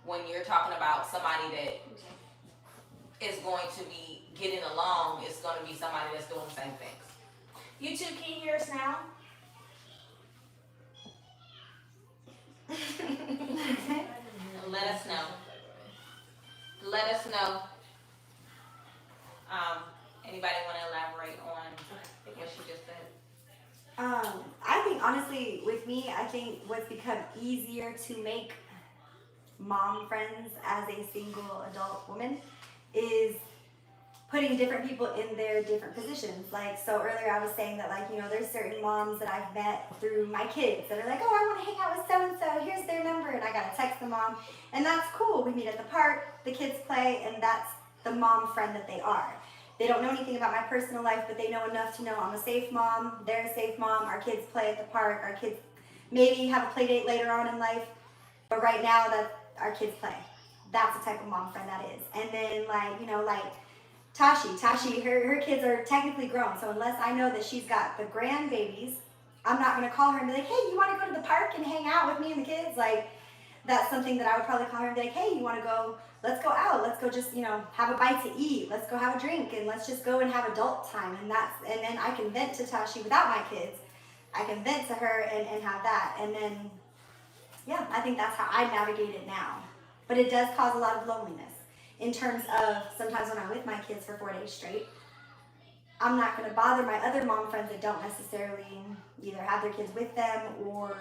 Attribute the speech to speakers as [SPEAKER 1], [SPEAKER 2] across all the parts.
[SPEAKER 1] when you're talking about somebody that is going to be getting along, it's going to be somebody that's doing the same things.
[SPEAKER 2] You two, can you hear us now?
[SPEAKER 1] Let us know. Let us know. Anybody want to elaborate on what she just said?
[SPEAKER 3] I think honestly, with me, I think what's become easier to make mom friends as a single adult woman is putting different people in their different positions. Like, so earlier I was saying that, like, you know, there's certain moms that I've met through my kids that are like, oh, I want to hang out with so-and-so, here's their number, and I got to text the mom, and that's cool. We meet at the park, the kids play, and that's the mom friend that they are. They don't know anything about my personal life, but they know enough to know I'm a safe mom, they're a safe mom, our kids play at the park, our kids maybe have a play date later on in life, but right now that our kids play. That's the type of mom friend that is. And then, like, you know, like Tashi, her kids are technically grown, so unless I know that she's got the grandbabies, I'm not going to call her and be like, hey, you want to go to the park and hang out with me and the kids? Like, that's something that I would probably call her and be like, hey, you want to go, let's go out, let's go just, you know, have a bite to eat, let's go have a drink, and let's just go and have adult time. And then I can vent to Tashi without my kids. I can vent to her and have that. And then, yeah, I think that's how I navigate it now. But it does cause a lot of loneliness. In terms of sometimes when I'm with my kids for 4 days straight, I'm not going to bother my other mom friends that don't necessarily either have their kids with them or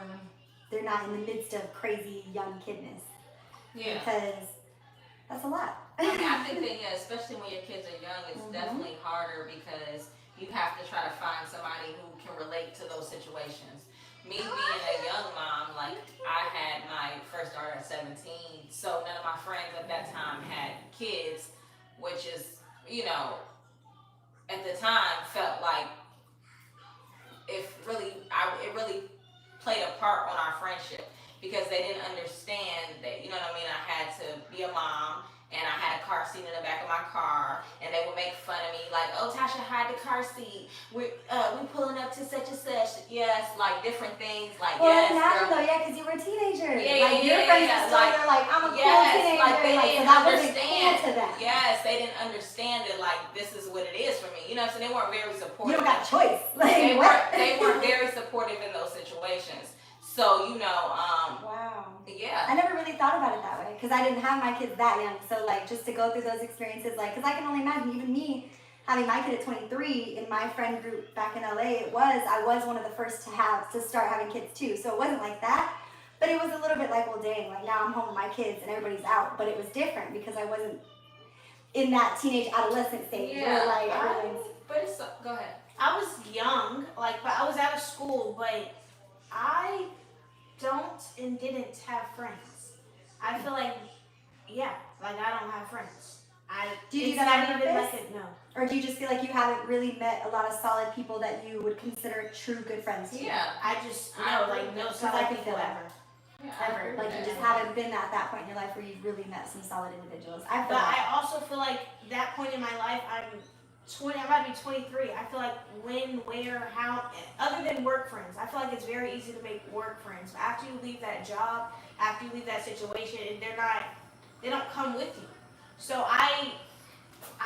[SPEAKER 3] they're not in the midst of crazy young kidness.
[SPEAKER 1] Yeah.
[SPEAKER 3] Because that's a lot.
[SPEAKER 1] I think that, yeah, especially when your kids are young, it's definitely harder because you have to try to find somebody who can relate to those situations. Me being a young mom, like, I had my first daughter at 17, so none of my friends at that time had kids, which is, you know, at the time felt like it really played a part on our friendship because they didn't understand that, you know what I mean, I had to be a mom and I had a car seat in the back of my car and they would make fun of me like, oh, Tasha, hide the car seat. We pulling up to such and such. Yes, like different things. Like,
[SPEAKER 3] well,
[SPEAKER 1] yes,
[SPEAKER 3] imagine
[SPEAKER 1] girl.
[SPEAKER 3] though, yeah, because you were a teenager.
[SPEAKER 1] Yeah,
[SPEAKER 3] like, your friends are still there, like, I'm a cool teenager.
[SPEAKER 1] Like, they didn't
[SPEAKER 3] so that
[SPEAKER 1] understand.
[SPEAKER 3] Cool to them.
[SPEAKER 1] Yes, they didn't understand it. Like, this is what it is for me. You know, so they weren't very supportive.
[SPEAKER 3] You don't got a choice. Like,
[SPEAKER 1] they weren't very supportive in those situations. So, you know,
[SPEAKER 3] wow.
[SPEAKER 1] Yeah.
[SPEAKER 3] I never really thought about it that way because I didn't have my kids that young. So, like, just to go through those experiences, like, because I can only imagine even me having my kid at 23 in my friend group back in LA, I was one of the first to start having kids too. So it wasn't like that, but it was a little bit like, well, dang, like now I'm home with my kids and everybody's out. But it was different because I wasn't in that teenage adolescent stage.
[SPEAKER 1] Yeah.
[SPEAKER 3] Where, like,
[SPEAKER 1] But it's, go ahead.
[SPEAKER 2] I was young, like, but I was out of school, but I don't and didn't have friends. I feel like, yeah, like I don't have friends.
[SPEAKER 3] Do you do that on purpose? No. Or do you just feel like you haven't really met a lot of solid people that you would consider true good friends to you?
[SPEAKER 1] Yeah.
[SPEAKER 2] I just, no solid people ever.
[SPEAKER 1] Yeah,
[SPEAKER 3] Ever. Like, you just haven't been at that point in your life where you've really met some solid individuals.
[SPEAKER 2] I also feel like that point in my life, I'm about to be 23. I feel like when, where, how, other than work friends, I feel like it's very easy to make work friends. But after you leave that job, after you leave that situation, they don't come with you. So I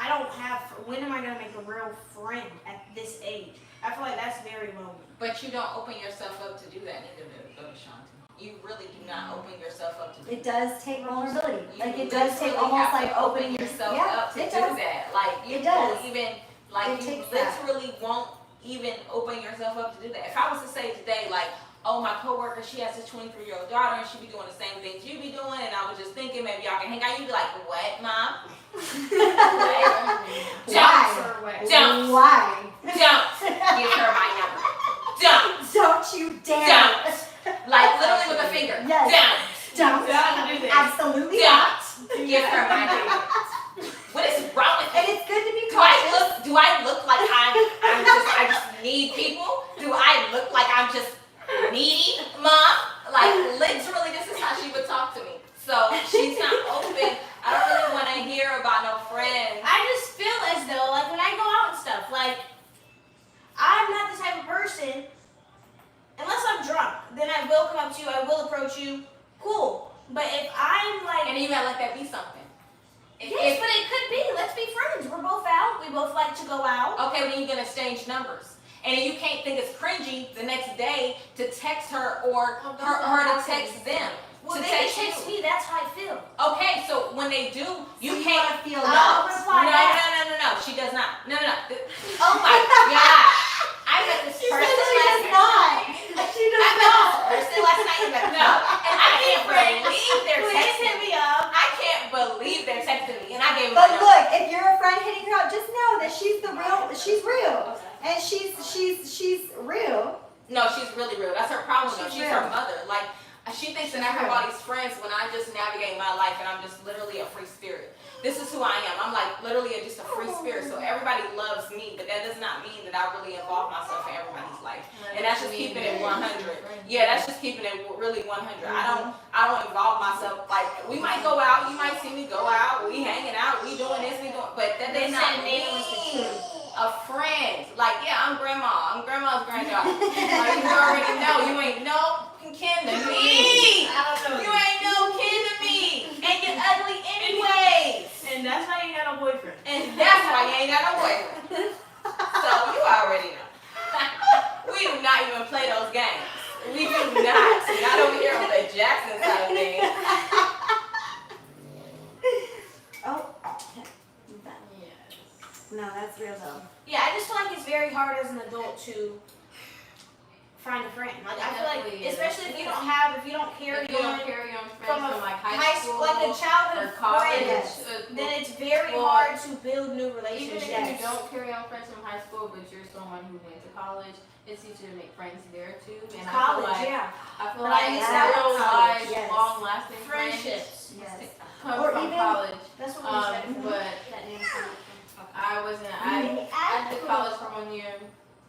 [SPEAKER 2] don't have, when am I going to make a real friend at this age? I feel like that's very lonely.
[SPEAKER 1] But you don't open yourself up to do that neither, Shanti. You really do not open yourself up to do that.
[SPEAKER 3] It does take vulnerability.
[SPEAKER 1] You
[SPEAKER 3] it does take almost like opening
[SPEAKER 1] yourself up to do that. Like, you won't even, like, you literally won't even open yourself up to do that. If I was to say today, like, oh, my coworker, she has a 23-year-old daughter and she be doing the same things you be doing, and I was just thinking maybe y'all can hang out, you'd be like, what, Mom? Don't.
[SPEAKER 3] Why?
[SPEAKER 1] Don't give her my number.
[SPEAKER 3] Don't you dare.
[SPEAKER 1] Don't. Like, literally with a finger.
[SPEAKER 3] Yes. Don't.
[SPEAKER 2] do this.
[SPEAKER 3] Absolutely
[SPEAKER 1] Don't
[SPEAKER 3] not.
[SPEAKER 1] give her my number. What is wrong with
[SPEAKER 3] And
[SPEAKER 1] you?
[SPEAKER 3] it's good to be cautious.
[SPEAKER 1] Do I look like I just need people? Do I look like I'm just needy, Mom? Like, literally, this is how she would talk to me. So she's not open. I don't really want to hear about no friends.
[SPEAKER 2] I just feel as though, like, when I go out and stuff, like, I'm not the type of person, unless I'm drunk, then I will come up to you, I will approach you, cool. But if I'm like,
[SPEAKER 1] And you gotta let that be something.
[SPEAKER 2] yes, but it could be. Let's be friends. We're both out. We both like to go out.
[SPEAKER 1] Okay, then you're gonna exchange numbers. And you can't think it's cringy the next day to text her or her to text them.
[SPEAKER 2] Well,
[SPEAKER 1] to
[SPEAKER 2] they can
[SPEAKER 1] text
[SPEAKER 2] text
[SPEAKER 1] you.
[SPEAKER 2] me. That's how I feel.
[SPEAKER 1] Okay, so when they do, you
[SPEAKER 3] So
[SPEAKER 1] can't
[SPEAKER 3] wanna feel
[SPEAKER 2] I'll
[SPEAKER 3] loved.
[SPEAKER 2] reply back.
[SPEAKER 1] No. She does not. No. Oh my God. I met this
[SPEAKER 3] She
[SPEAKER 1] person
[SPEAKER 3] said she
[SPEAKER 1] last
[SPEAKER 3] does not. She
[SPEAKER 1] I
[SPEAKER 3] does
[SPEAKER 1] met
[SPEAKER 3] not.
[SPEAKER 1] this person last night. No, and I can't believe they're
[SPEAKER 2] Please hit
[SPEAKER 1] texting
[SPEAKER 2] me
[SPEAKER 1] me.
[SPEAKER 2] up.
[SPEAKER 1] I can't believe they're texting me, and I gave them
[SPEAKER 3] But
[SPEAKER 1] my number.
[SPEAKER 3] look, if you're a friend hitting her up, just know that she's real. And she's real.
[SPEAKER 1] No, she's really real. That's her problem though.
[SPEAKER 3] She's
[SPEAKER 1] She's
[SPEAKER 3] real.
[SPEAKER 1] her mother. Like, she thinks that I have all these friends when I just navigate my life and I'm just literally a free spirit. This is who I am. I'm like literally just a free spirit. So everybody loves me, but that does not mean that I really involve myself in everybody's life. And that's just keeping it 100. Yeah, that's just keeping it really 100. I don't involve myself. Like, we might go out, you might see me go out, we hanging out, we doing this, we doing, but that does not mean a friend. Like, yeah, I'm grandma's granddaughter. Like, you already know, you ain't no kin to me. You ain't no kin to me. And you're ugly anyways.
[SPEAKER 2] And that's why you got a boyfriend.
[SPEAKER 1] And that's why you ain't got no boyfriend. So you already know. We do not even play those games. We do not. Not over here on the Jackson side of things.
[SPEAKER 3] Oh, no, that's real though.
[SPEAKER 2] Yeah, I just feel like it's very hard as an adult to find a friend. Like, I feel like, especially if you don't carry
[SPEAKER 4] If you don't
[SPEAKER 2] on
[SPEAKER 4] carry on friends
[SPEAKER 2] from a
[SPEAKER 4] like high school,
[SPEAKER 2] like a childhood
[SPEAKER 4] or college,
[SPEAKER 2] friend, then it's very
[SPEAKER 4] well,
[SPEAKER 2] hard to build new
[SPEAKER 4] even
[SPEAKER 2] relationships.
[SPEAKER 4] if you don't carry on friends from high school, but you're someone who went to college, it's easier to make friends there too. And
[SPEAKER 2] College,
[SPEAKER 4] I feel like,
[SPEAKER 2] yeah.
[SPEAKER 4] I feel
[SPEAKER 2] But
[SPEAKER 4] like
[SPEAKER 2] I missed out on
[SPEAKER 4] real
[SPEAKER 2] college,
[SPEAKER 4] life,
[SPEAKER 3] yes.
[SPEAKER 4] long-lasting
[SPEAKER 2] Friendships.
[SPEAKER 3] Yes.
[SPEAKER 4] come
[SPEAKER 3] Or
[SPEAKER 4] from
[SPEAKER 3] even-
[SPEAKER 4] college.
[SPEAKER 2] That's what we said.
[SPEAKER 4] But
[SPEAKER 2] That name sounded-
[SPEAKER 4] I did college for 1 year,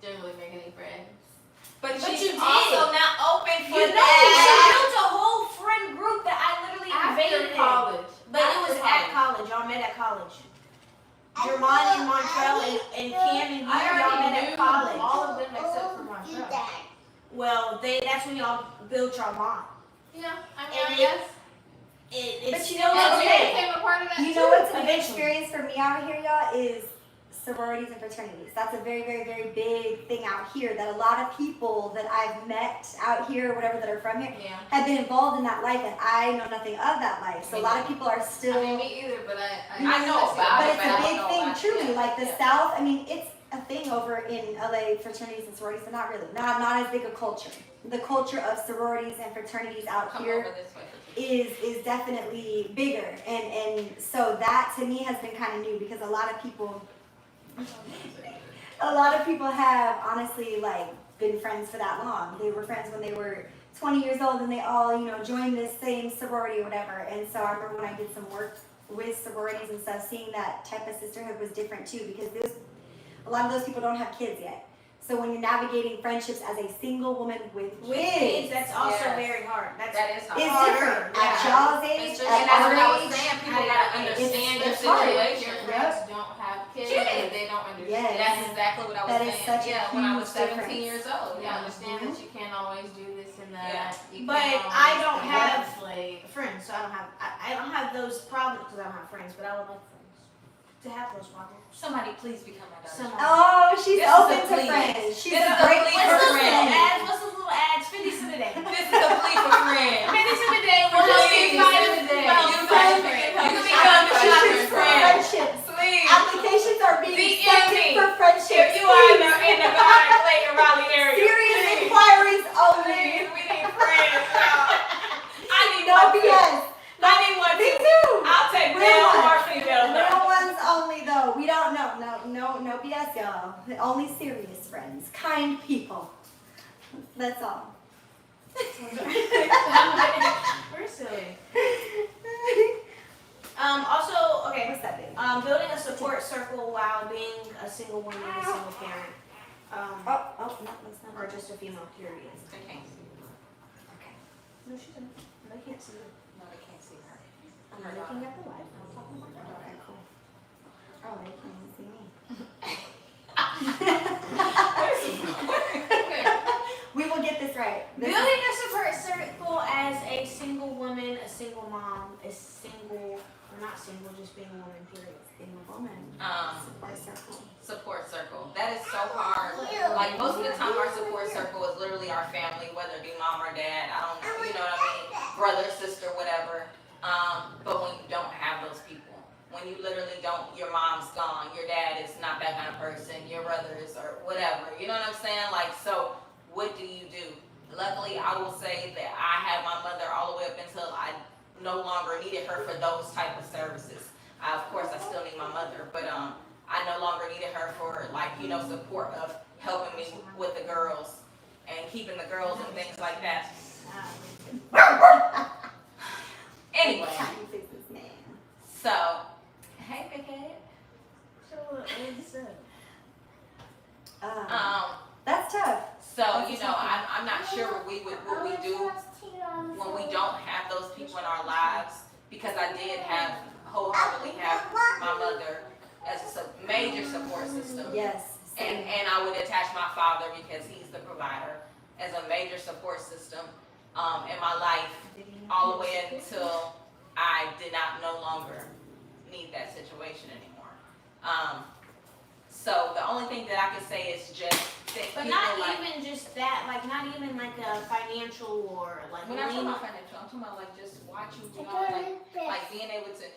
[SPEAKER 4] didn't really make any friends.
[SPEAKER 1] But
[SPEAKER 2] But
[SPEAKER 1] she's
[SPEAKER 2] you did.
[SPEAKER 1] also not open for
[SPEAKER 2] You know,
[SPEAKER 1] that.
[SPEAKER 2] she built a whole friend group that I literally invaded
[SPEAKER 4] After
[SPEAKER 2] in.
[SPEAKER 4] college.
[SPEAKER 2] But it was at college. Y'all met at college. Jermon and Montrell and Cam and you,
[SPEAKER 4] I
[SPEAKER 2] y'all
[SPEAKER 4] already
[SPEAKER 2] met at
[SPEAKER 4] knew
[SPEAKER 2] college.
[SPEAKER 4] all of them except for myself.
[SPEAKER 2] Well, that's when y'all built your bond.
[SPEAKER 4] Yeah, I mean,
[SPEAKER 2] And
[SPEAKER 4] I guess.
[SPEAKER 2] It's
[SPEAKER 3] But you
[SPEAKER 2] still
[SPEAKER 3] know what,
[SPEAKER 4] And
[SPEAKER 2] okay.
[SPEAKER 4] you became a part of that
[SPEAKER 3] You
[SPEAKER 4] too.
[SPEAKER 3] know what's a big
[SPEAKER 2] Eventually.
[SPEAKER 3] experience for me out here, y'all, is sororities and fraternities. That's a very, very, very big thing out here that a lot of people that I've met out here, or whatever, that are from here,
[SPEAKER 4] Yeah.
[SPEAKER 3] have been involved in that life, and I know nothing of that life. So a lot of people are still.
[SPEAKER 4] I mean, me either, but
[SPEAKER 1] I know about
[SPEAKER 3] But
[SPEAKER 1] it,
[SPEAKER 3] it's
[SPEAKER 1] but I
[SPEAKER 3] a
[SPEAKER 1] don't
[SPEAKER 3] big
[SPEAKER 1] know
[SPEAKER 3] thing,
[SPEAKER 1] about it.
[SPEAKER 3] truly.
[SPEAKER 1] Yeah.
[SPEAKER 3] Like the
[SPEAKER 4] Yeah.
[SPEAKER 3] South, I mean, it's a thing over in LA, fraternities and sororities, but not really. Not as big a culture. The culture of sororities and fraternities out
[SPEAKER 1] Come
[SPEAKER 3] here
[SPEAKER 1] over this way.
[SPEAKER 3] is definitely bigger, and so that to me has been kind of new, because a lot of people have honestly like been friends for that long. They were friends when they were 20 years old, and they all joined this same sorority or whatever. And so I remember when I did some work with sororities and stuff, seeing that type of sisterhood was different too, because a lot of those people don't have kids yet. So when you're navigating friendships as a single woman with kids,
[SPEAKER 2] That's also
[SPEAKER 1] Yes.
[SPEAKER 2] very hard.
[SPEAKER 1] That is hard.
[SPEAKER 3] it's
[SPEAKER 2] harder.
[SPEAKER 3] different.
[SPEAKER 2] Yeah.
[SPEAKER 3] At y'all's age,
[SPEAKER 4] And
[SPEAKER 1] And
[SPEAKER 3] at
[SPEAKER 1] that's
[SPEAKER 3] our
[SPEAKER 1] what I was
[SPEAKER 3] age,
[SPEAKER 1] saying. People gotta understand your
[SPEAKER 3] it's hard.
[SPEAKER 1] situation.
[SPEAKER 4] Your friends don't have kids, and they don't understand.
[SPEAKER 3] Yes.
[SPEAKER 1] That's exactly what I was
[SPEAKER 3] That is
[SPEAKER 1] saying.
[SPEAKER 3] such a
[SPEAKER 1] Yeah, when I was
[SPEAKER 3] huge
[SPEAKER 1] 17
[SPEAKER 3] difference.
[SPEAKER 1] years old.
[SPEAKER 4] You
[SPEAKER 1] Yeah.
[SPEAKER 4] understand that you can't always do this and that.
[SPEAKER 1] Yeah.
[SPEAKER 4] You
[SPEAKER 2] But
[SPEAKER 4] can't
[SPEAKER 2] I
[SPEAKER 4] always
[SPEAKER 2] don't
[SPEAKER 4] be
[SPEAKER 2] have-
[SPEAKER 4] a slave.
[SPEAKER 2] Friends, so I don't have those problems because I don't have friends, but I would like friends to have those problems.
[SPEAKER 1] Somebody please become my daughter.
[SPEAKER 2] Someone.
[SPEAKER 3] Oh, she's
[SPEAKER 1] This is
[SPEAKER 3] open
[SPEAKER 1] a
[SPEAKER 3] to
[SPEAKER 1] plea.
[SPEAKER 3] friends. She's
[SPEAKER 1] This
[SPEAKER 3] a
[SPEAKER 1] is a
[SPEAKER 3] great
[SPEAKER 1] plea
[SPEAKER 2] What's
[SPEAKER 1] for
[SPEAKER 2] those
[SPEAKER 1] friends.
[SPEAKER 2] little ads? What's those little ads? 50 cents a day.
[SPEAKER 1] This is a plea for friends.
[SPEAKER 2] 50 cents a day. We're
[SPEAKER 1] Please,
[SPEAKER 2] just
[SPEAKER 1] you
[SPEAKER 2] invited
[SPEAKER 1] can
[SPEAKER 2] to
[SPEAKER 1] become
[SPEAKER 2] friends.
[SPEAKER 1] shopping friends.
[SPEAKER 3] Friendships.
[SPEAKER 1] Please.
[SPEAKER 3] Applications are being
[SPEAKER 1] DM
[SPEAKER 3] accepted
[SPEAKER 1] me.
[SPEAKER 3] for friendships.
[SPEAKER 1] If you are in the Garden Clayton Raleigh area.
[SPEAKER 3] Serious
[SPEAKER 1] please,
[SPEAKER 3] inquiries only.
[SPEAKER 1] please, we need friends, y'all. I need
[SPEAKER 3] No
[SPEAKER 1] one too.
[SPEAKER 3] BS.
[SPEAKER 1] I need one
[SPEAKER 3] Me
[SPEAKER 1] too.
[SPEAKER 3] too.
[SPEAKER 1] I'll take
[SPEAKER 3] Real
[SPEAKER 1] male
[SPEAKER 3] ones.
[SPEAKER 1] or female.
[SPEAKER 3] Real ones only though. We don't know. No BS, y'all. Only serious friends. Kind people. That's all.
[SPEAKER 2] We're silly. Also, okay.
[SPEAKER 3] What's that big?
[SPEAKER 2] Building a support circle while being a single woman and a single parent.
[SPEAKER 3] Oh, no, that's not.
[SPEAKER 2] Or just a female, period.
[SPEAKER 1] Okay.
[SPEAKER 3] Okay.
[SPEAKER 2] No, she doesn't. They can't see it.
[SPEAKER 1] No, they can't see her.
[SPEAKER 2] I'm looking at the light. I'm talking about that.
[SPEAKER 3] Okay, cool. Oh, they can't even see me.
[SPEAKER 4] Okay.
[SPEAKER 3] We will get this right. This
[SPEAKER 2] Building a support circle as a single woman, a single mom, or not single, just being a woman, period.
[SPEAKER 3] Being a woman. Support circle.
[SPEAKER 1] Support circle. That is so hard. Like most of the time, our support circle is literally our family, whether it be mom or dad. I don't know, you know what I mean? Brother, sister, whatever. But when you don't have those people, when you literally don't, your mom's gone, your dad is not that kind of person, your brothers or whatever. You know what I'm saying? Like, so what do you do? Luckily, I will say that I had my mother all the way up until I no longer needed her for those type of services. Of course, I still need my mother, but I no longer needed her for support of helping me with the girls and keeping the girls and things like that. Anyway, so hey, big head.
[SPEAKER 3] That's tough.
[SPEAKER 1] So I'm not sure what we do when we don't have those people in our lives, because I did wholeheartedly have my mother as a major support system.
[SPEAKER 3] Yes.
[SPEAKER 1] And I would attach my father, because he's the provider, as a major support system in my life, all the way until I did not no longer need that situation anymore. So the only thing that I can say is just that
[SPEAKER 2] But
[SPEAKER 1] people
[SPEAKER 2] not
[SPEAKER 1] like,
[SPEAKER 2] even just that, like not even like a financial or like.
[SPEAKER 1] when I'm talking about financial, I'm talking about like just watching, like being able to get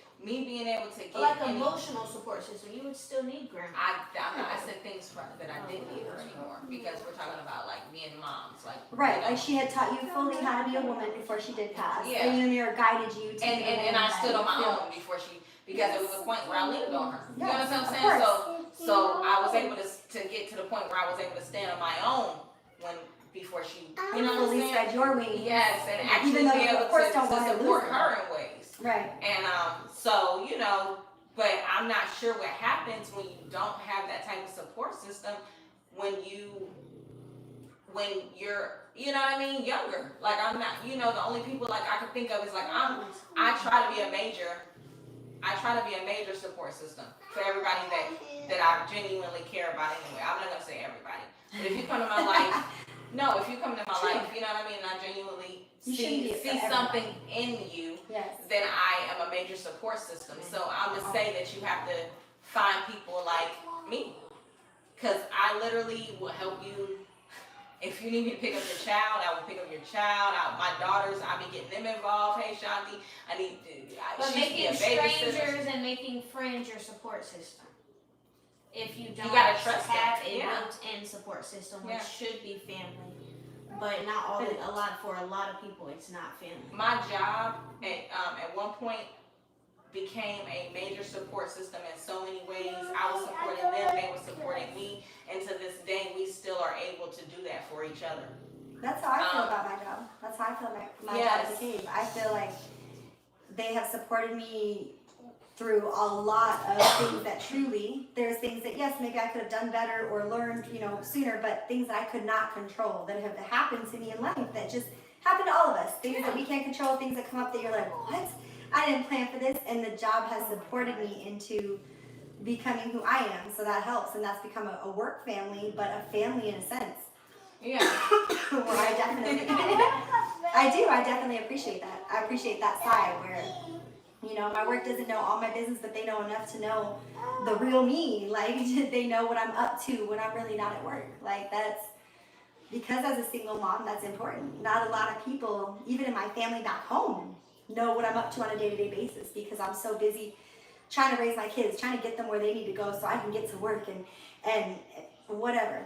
[SPEAKER 2] like
[SPEAKER 1] any,
[SPEAKER 2] emotional support system, you would still need grandma.
[SPEAKER 1] I said things that I didn't need her anymore, because we're talking about like being moms, like
[SPEAKER 3] Right, like she had taught you fully how to be a woman before she did pass.
[SPEAKER 1] Yeah.
[SPEAKER 3] And you guided you to
[SPEAKER 1] and I stood on my own before she, because it was a point where I leaned on her. You know what I'm
[SPEAKER 3] Of
[SPEAKER 1] saying?
[SPEAKER 3] course.
[SPEAKER 1] So I was able to get to the point where I was able to stand on my own before she, you know what I'm
[SPEAKER 3] fully
[SPEAKER 1] saying?
[SPEAKER 3] spread your wings.
[SPEAKER 1] Yes, and actually
[SPEAKER 3] Even though
[SPEAKER 1] be
[SPEAKER 3] you,
[SPEAKER 1] able
[SPEAKER 3] of course,
[SPEAKER 1] to
[SPEAKER 3] don't want to
[SPEAKER 1] support
[SPEAKER 3] lose
[SPEAKER 1] her in ways.
[SPEAKER 3] Right.
[SPEAKER 1] And so but I'm not sure what happens when you don't have that type of support system when you're, you know what I mean, younger. Like I'm not, the only people like I can think of is like I try to be a major support system for everybody that I genuinely care about anyway. I'm not gonna say everybody, but if you come to my life, if you come to my life, you know what I mean, and I genuinely see something in you,
[SPEAKER 3] Yes.
[SPEAKER 1] then I am a major support system. So I'm gonna say that you have to find people like me, because I literally will help you. If you need me to pick up your child, I will pick up your child. My daughters, I'll be getting them involved. Hey, Shanti,
[SPEAKER 2] But
[SPEAKER 1] she
[SPEAKER 2] making
[SPEAKER 1] be a babysitter.
[SPEAKER 2] strangers and making friends your support system. If you don't
[SPEAKER 1] gotta trust
[SPEAKER 2] have
[SPEAKER 1] them.
[SPEAKER 2] a
[SPEAKER 1] Yeah.
[SPEAKER 2] built-in support system, which
[SPEAKER 1] Yeah.
[SPEAKER 2] should be family, but not all. For a lot of people, it's not family.
[SPEAKER 1] My job at one point became a major support system in so many ways. I was supporting them, they were supporting me, and to this day, we still are able to do that for each other.
[SPEAKER 3] That's how I feel about my job. That's how I feel about my job at the cave. I feel like they have supported me through a lot of things that truly, there's things that, yes, maybe I could have done better or learned, sooner, but things that I could not control that have happened to me in life that just happen to all of us. Things that we can't control, things that come up that you're like, what? I didn't plan for this, and the job has supported me into becoming who I am, so that helps, and that's become a work family, but a family in a sense.
[SPEAKER 1] Yeah.
[SPEAKER 3] Where I definitely appreciate that. I appreciate that side where, my work doesn't know all my business, but they know enough to know the real me. Like, they know what I'm up to when I'm really not at work. Like, that's, because as a single mom, that's important. Not a lot of people, even in my family back home, know what I'm up to on a day-to-day basis, because I'm so busy trying to raise my kids, trying to get them where they need to go so I can get to work and whatever.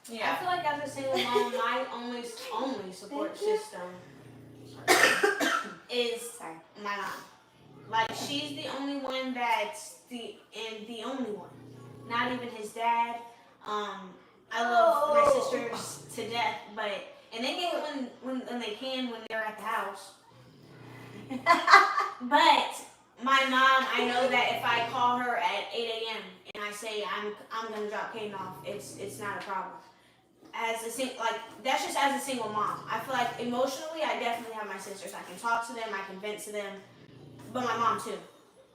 [SPEAKER 1] Yeah.
[SPEAKER 2] I feel like as a single mom, my only support system is my mom. Like, she's the only one that's the only one. Not even his dad. I love my sisters to death, and they get it when they can, when they're at the house. But my mom, I know that if I call her at 8 a.m. and I say I'm gonna drop Kaden off, it's not a problem. That's just as a single mom. I feel like emotionally, I definitely have my sisters. I can talk to them, I can vent to them, but my mom too.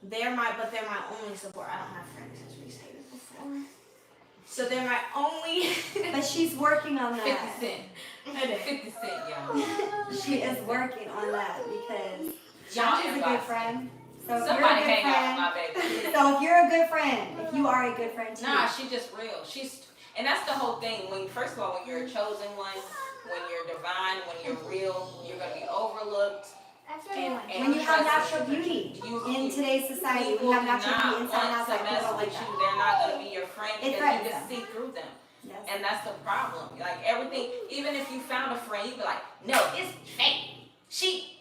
[SPEAKER 2] They're my only support. I don't have friends, as we stated before. So they're my only.
[SPEAKER 3] But she's working on that.
[SPEAKER 1] 50 Cent. 50 Cent, y'all.
[SPEAKER 3] She is working on that because Josh is a good
[SPEAKER 1] inbox
[SPEAKER 3] friend. So if
[SPEAKER 1] Somebody
[SPEAKER 3] you're a
[SPEAKER 1] hang
[SPEAKER 3] good
[SPEAKER 1] out with my
[SPEAKER 3] friend,
[SPEAKER 1] baby.
[SPEAKER 3] so if you're a good friend, if you are a good friend too.
[SPEAKER 1] Nah, she just real. And that's the whole thing. When first of all, when you're a chosen one, when you're divine, when you're real, you're gonna be overlooked. And
[SPEAKER 3] when you have natural
[SPEAKER 1] trusted.
[SPEAKER 3] beauty
[SPEAKER 1] You-
[SPEAKER 3] in today's society,
[SPEAKER 1] People
[SPEAKER 3] we have
[SPEAKER 1] do
[SPEAKER 3] natural
[SPEAKER 1] not
[SPEAKER 3] beauty inside and
[SPEAKER 1] want to
[SPEAKER 3] outside. People
[SPEAKER 1] mess
[SPEAKER 3] don't like
[SPEAKER 1] with you.
[SPEAKER 3] that.
[SPEAKER 1] They're not gonna be your friend
[SPEAKER 3] It
[SPEAKER 1] because you
[SPEAKER 3] threatens
[SPEAKER 1] can
[SPEAKER 3] them.
[SPEAKER 1] see through them.
[SPEAKER 3] Yes.
[SPEAKER 1] And that's the problem. Like everything, even if you found a friend, you'd be like, no, it's fake. She.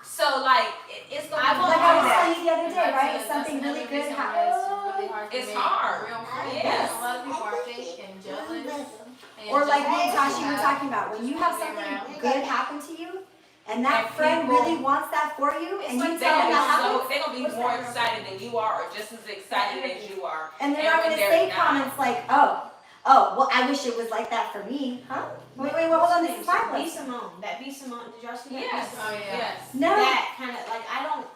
[SPEAKER 1] So like, it's gonna be
[SPEAKER 3] Like I was
[SPEAKER 1] hard.
[SPEAKER 3] telling you the other day, right?
[SPEAKER 4] That's
[SPEAKER 3] Something
[SPEAKER 4] another
[SPEAKER 3] really good
[SPEAKER 4] reason
[SPEAKER 3] happened.
[SPEAKER 4] why it's really hard to
[SPEAKER 1] It's
[SPEAKER 4] make
[SPEAKER 1] hard.
[SPEAKER 4] real friends.
[SPEAKER 1] Yes.
[SPEAKER 4] A lot of people are fake and jealous. And
[SPEAKER 3] Or like
[SPEAKER 4] just
[SPEAKER 3] me and
[SPEAKER 4] want
[SPEAKER 3] Tashi
[SPEAKER 4] to
[SPEAKER 3] were
[SPEAKER 4] have-
[SPEAKER 3] talking about, when you have something
[SPEAKER 4] around.
[SPEAKER 3] good happen to you, and that
[SPEAKER 1] And
[SPEAKER 3] friend
[SPEAKER 1] people-
[SPEAKER 3] really wants that for you,
[SPEAKER 1] It's
[SPEAKER 3] and you
[SPEAKER 1] like
[SPEAKER 3] tell them that
[SPEAKER 1] they're gonna
[SPEAKER 3] happens,
[SPEAKER 1] be more excited than you are, or just as excited as you are.
[SPEAKER 3] and they're
[SPEAKER 1] And
[SPEAKER 3] not
[SPEAKER 1] when
[SPEAKER 3] gonna
[SPEAKER 1] they're
[SPEAKER 3] say
[SPEAKER 1] not-
[SPEAKER 3] comments like, oh, well, I wish it was like that for me, huh? Wait, hold on, this is my
[SPEAKER 2] B.
[SPEAKER 3] place.
[SPEAKER 2] Simone. That B. Simone. Did y'all see that?
[SPEAKER 1] Yes.
[SPEAKER 2] B. Simone?
[SPEAKER 4] Oh, yeah.
[SPEAKER 1] Yes.
[SPEAKER 3] No.
[SPEAKER 2] That kind of like I don't.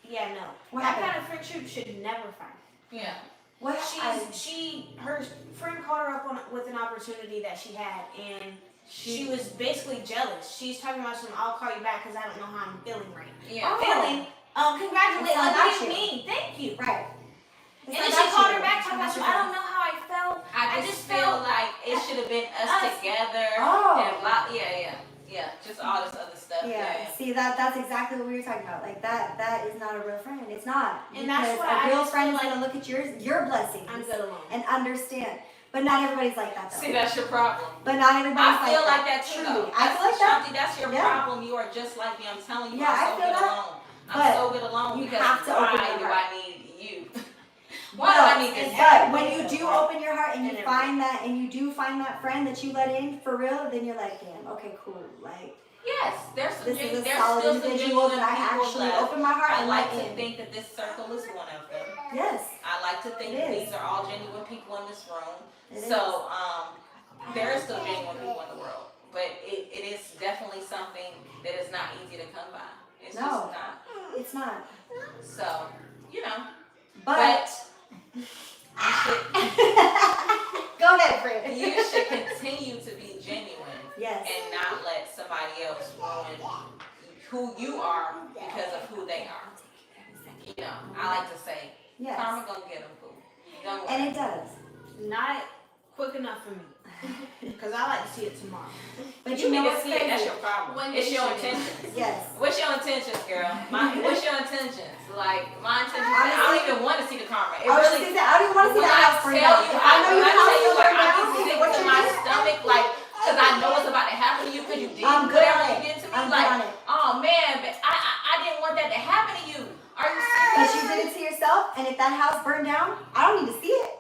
[SPEAKER 2] Yeah, no.
[SPEAKER 3] What
[SPEAKER 2] that
[SPEAKER 3] happened?
[SPEAKER 2] kind of friendship should never find.
[SPEAKER 1] Yeah.
[SPEAKER 3] What?
[SPEAKER 2] Her friend called her up with an opportunity that she had, and she was basically jealous. She's talking about some. I'll call you back because I don't know how I'm feeling right.
[SPEAKER 1] Yeah.
[SPEAKER 3] Oh.
[SPEAKER 2] Feeling. Congratulations.
[SPEAKER 3] It's not
[SPEAKER 2] What
[SPEAKER 3] about
[SPEAKER 2] do you
[SPEAKER 3] you.
[SPEAKER 2] mean? Thank you.
[SPEAKER 3] Right.
[SPEAKER 2] And then she called her back talking about some. I don't know how I felt.
[SPEAKER 1] I just feel like it should have been us together and blah. Yeah. Just all this other stuff.
[SPEAKER 3] Yeah. See, that's exactly what we were talking about. Like that is not a real friend. It's not.
[SPEAKER 2] And that's
[SPEAKER 3] Because
[SPEAKER 2] why
[SPEAKER 3] a
[SPEAKER 2] I
[SPEAKER 3] real
[SPEAKER 2] just
[SPEAKER 3] friend
[SPEAKER 2] feel
[SPEAKER 3] is gonna look at your blessings
[SPEAKER 2] I'm good alone.
[SPEAKER 3] and understand. But not everybody's like that though.
[SPEAKER 1] See, that's your problem.
[SPEAKER 3] But not everybody's
[SPEAKER 1] I feel like that too.
[SPEAKER 3] Truly.
[SPEAKER 1] Though.
[SPEAKER 3] I feel like that.
[SPEAKER 1] Shanti, that's your
[SPEAKER 3] Yeah.
[SPEAKER 1] problem. You are just like me. I'm telling you.
[SPEAKER 3] Yeah, I
[SPEAKER 1] I'm so
[SPEAKER 3] feel
[SPEAKER 1] good
[SPEAKER 3] that.
[SPEAKER 1] alone.
[SPEAKER 3] But
[SPEAKER 1] I'm so good alone
[SPEAKER 3] you
[SPEAKER 1] because
[SPEAKER 3] have to open
[SPEAKER 1] why
[SPEAKER 3] your
[SPEAKER 1] do
[SPEAKER 3] heart.
[SPEAKER 1] I need you? Why do I need this?
[SPEAKER 3] But when you do open your heart and you
[SPEAKER 2] And
[SPEAKER 3] find that, and you do find that friend that you let in for real, then you're like, damn, okay, cool. Like,
[SPEAKER 1] Yes, there's some
[SPEAKER 3] this is a
[SPEAKER 1] there's
[SPEAKER 3] solid
[SPEAKER 1] still some
[SPEAKER 3] individual
[SPEAKER 1] genuine
[SPEAKER 3] that I
[SPEAKER 1] people
[SPEAKER 3] actually
[SPEAKER 1] left.
[SPEAKER 3] open my heart
[SPEAKER 1] I
[SPEAKER 3] and
[SPEAKER 1] like
[SPEAKER 3] let
[SPEAKER 1] to
[SPEAKER 3] in.
[SPEAKER 1] think that this circle is one of them.
[SPEAKER 3] Yes.
[SPEAKER 1] I like to think
[SPEAKER 3] It
[SPEAKER 1] that
[SPEAKER 3] is.
[SPEAKER 1] these are all genuine people in this room.
[SPEAKER 3] It
[SPEAKER 1] So, there is still genuine people in the world, but it is definitely something that is not easy to come by. It's
[SPEAKER 3] No.
[SPEAKER 1] just not.
[SPEAKER 3] It's not.
[SPEAKER 1] So,
[SPEAKER 3] But
[SPEAKER 1] you should,
[SPEAKER 3] go ahead, Fred.
[SPEAKER 1] you should continue to be genuine
[SPEAKER 3] Yes.
[SPEAKER 1] and not let somebody else ruin who you are because of who they are. I like to say,
[SPEAKER 3] Yes.
[SPEAKER 1] karma gonna get them, boo. Don't
[SPEAKER 3] And
[SPEAKER 1] worry.
[SPEAKER 3] it does.
[SPEAKER 2] Not quick enough for me. Because I like to see it tomorrow.
[SPEAKER 3] But
[SPEAKER 1] You
[SPEAKER 3] you know
[SPEAKER 1] need to
[SPEAKER 3] what's
[SPEAKER 1] see it. That's
[SPEAKER 3] crazy?
[SPEAKER 1] your problem.
[SPEAKER 4] When
[SPEAKER 1] It's
[SPEAKER 4] they
[SPEAKER 1] your
[SPEAKER 4] should.
[SPEAKER 1] intentions.
[SPEAKER 3] Yes.
[SPEAKER 1] What's your intentions, girl? What's your intentions? Like, my intentions, I
[SPEAKER 3] Honestly,
[SPEAKER 1] don't even want to see the karma. It
[SPEAKER 3] I was just
[SPEAKER 1] really,
[SPEAKER 3] gonna say, I don't even want to see
[SPEAKER 1] when
[SPEAKER 3] that
[SPEAKER 1] I
[SPEAKER 3] house burn
[SPEAKER 1] tell
[SPEAKER 3] down.
[SPEAKER 1] you,
[SPEAKER 3] If I know your
[SPEAKER 1] when I
[SPEAKER 3] house
[SPEAKER 1] tell you,
[SPEAKER 3] will
[SPEAKER 1] like,
[SPEAKER 3] burn
[SPEAKER 1] I
[SPEAKER 3] down,
[SPEAKER 1] be sick
[SPEAKER 3] what
[SPEAKER 1] to
[SPEAKER 3] you
[SPEAKER 1] my
[SPEAKER 3] do?
[SPEAKER 1] stomach, like, because I know what's about to happen to you because you did
[SPEAKER 3] I'm good
[SPEAKER 1] whatever
[SPEAKER 3] on
[SPEAKER 1] you
[SPEAKER 3] it.
[SPEAKER 1] did to me.
[SPEAKER 3] I'm good
[SPEAKER 1] Like,
[SPEAKER 3] on it.
[SPEAKER 1] oh man, but I didn't want that to happen to you. Are you
[SPEAKER 3] But
[SPEAKER 1] serious?
[SPEAKER 3] you did it to yourself, and if that house burned down, I don't need to see it.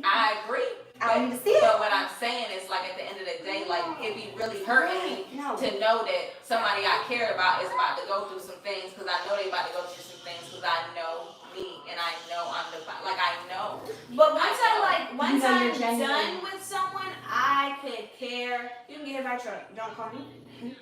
[SPEAKER 1] I agree.
[SPEAKER 3] I don't need to see it.
[SPEAKER 1] But what I'm saying is, like, at the end of the day, like, it be really hurting me
[SPEAKER 3] No.
[SPEAKER 1] to know that somebody I cared about is about to go through some things because I know they about to go through some things because I know me and I know I'm the, like, I know.
[SPEAKER 2] But once
[SPEAKER 3] You know you're
[SPEAKER 2] I'm
[SPEAKER 3] genuine.
[SPEAKER 2] done with someone, I could care. You can get hit by a truck. Don't call me.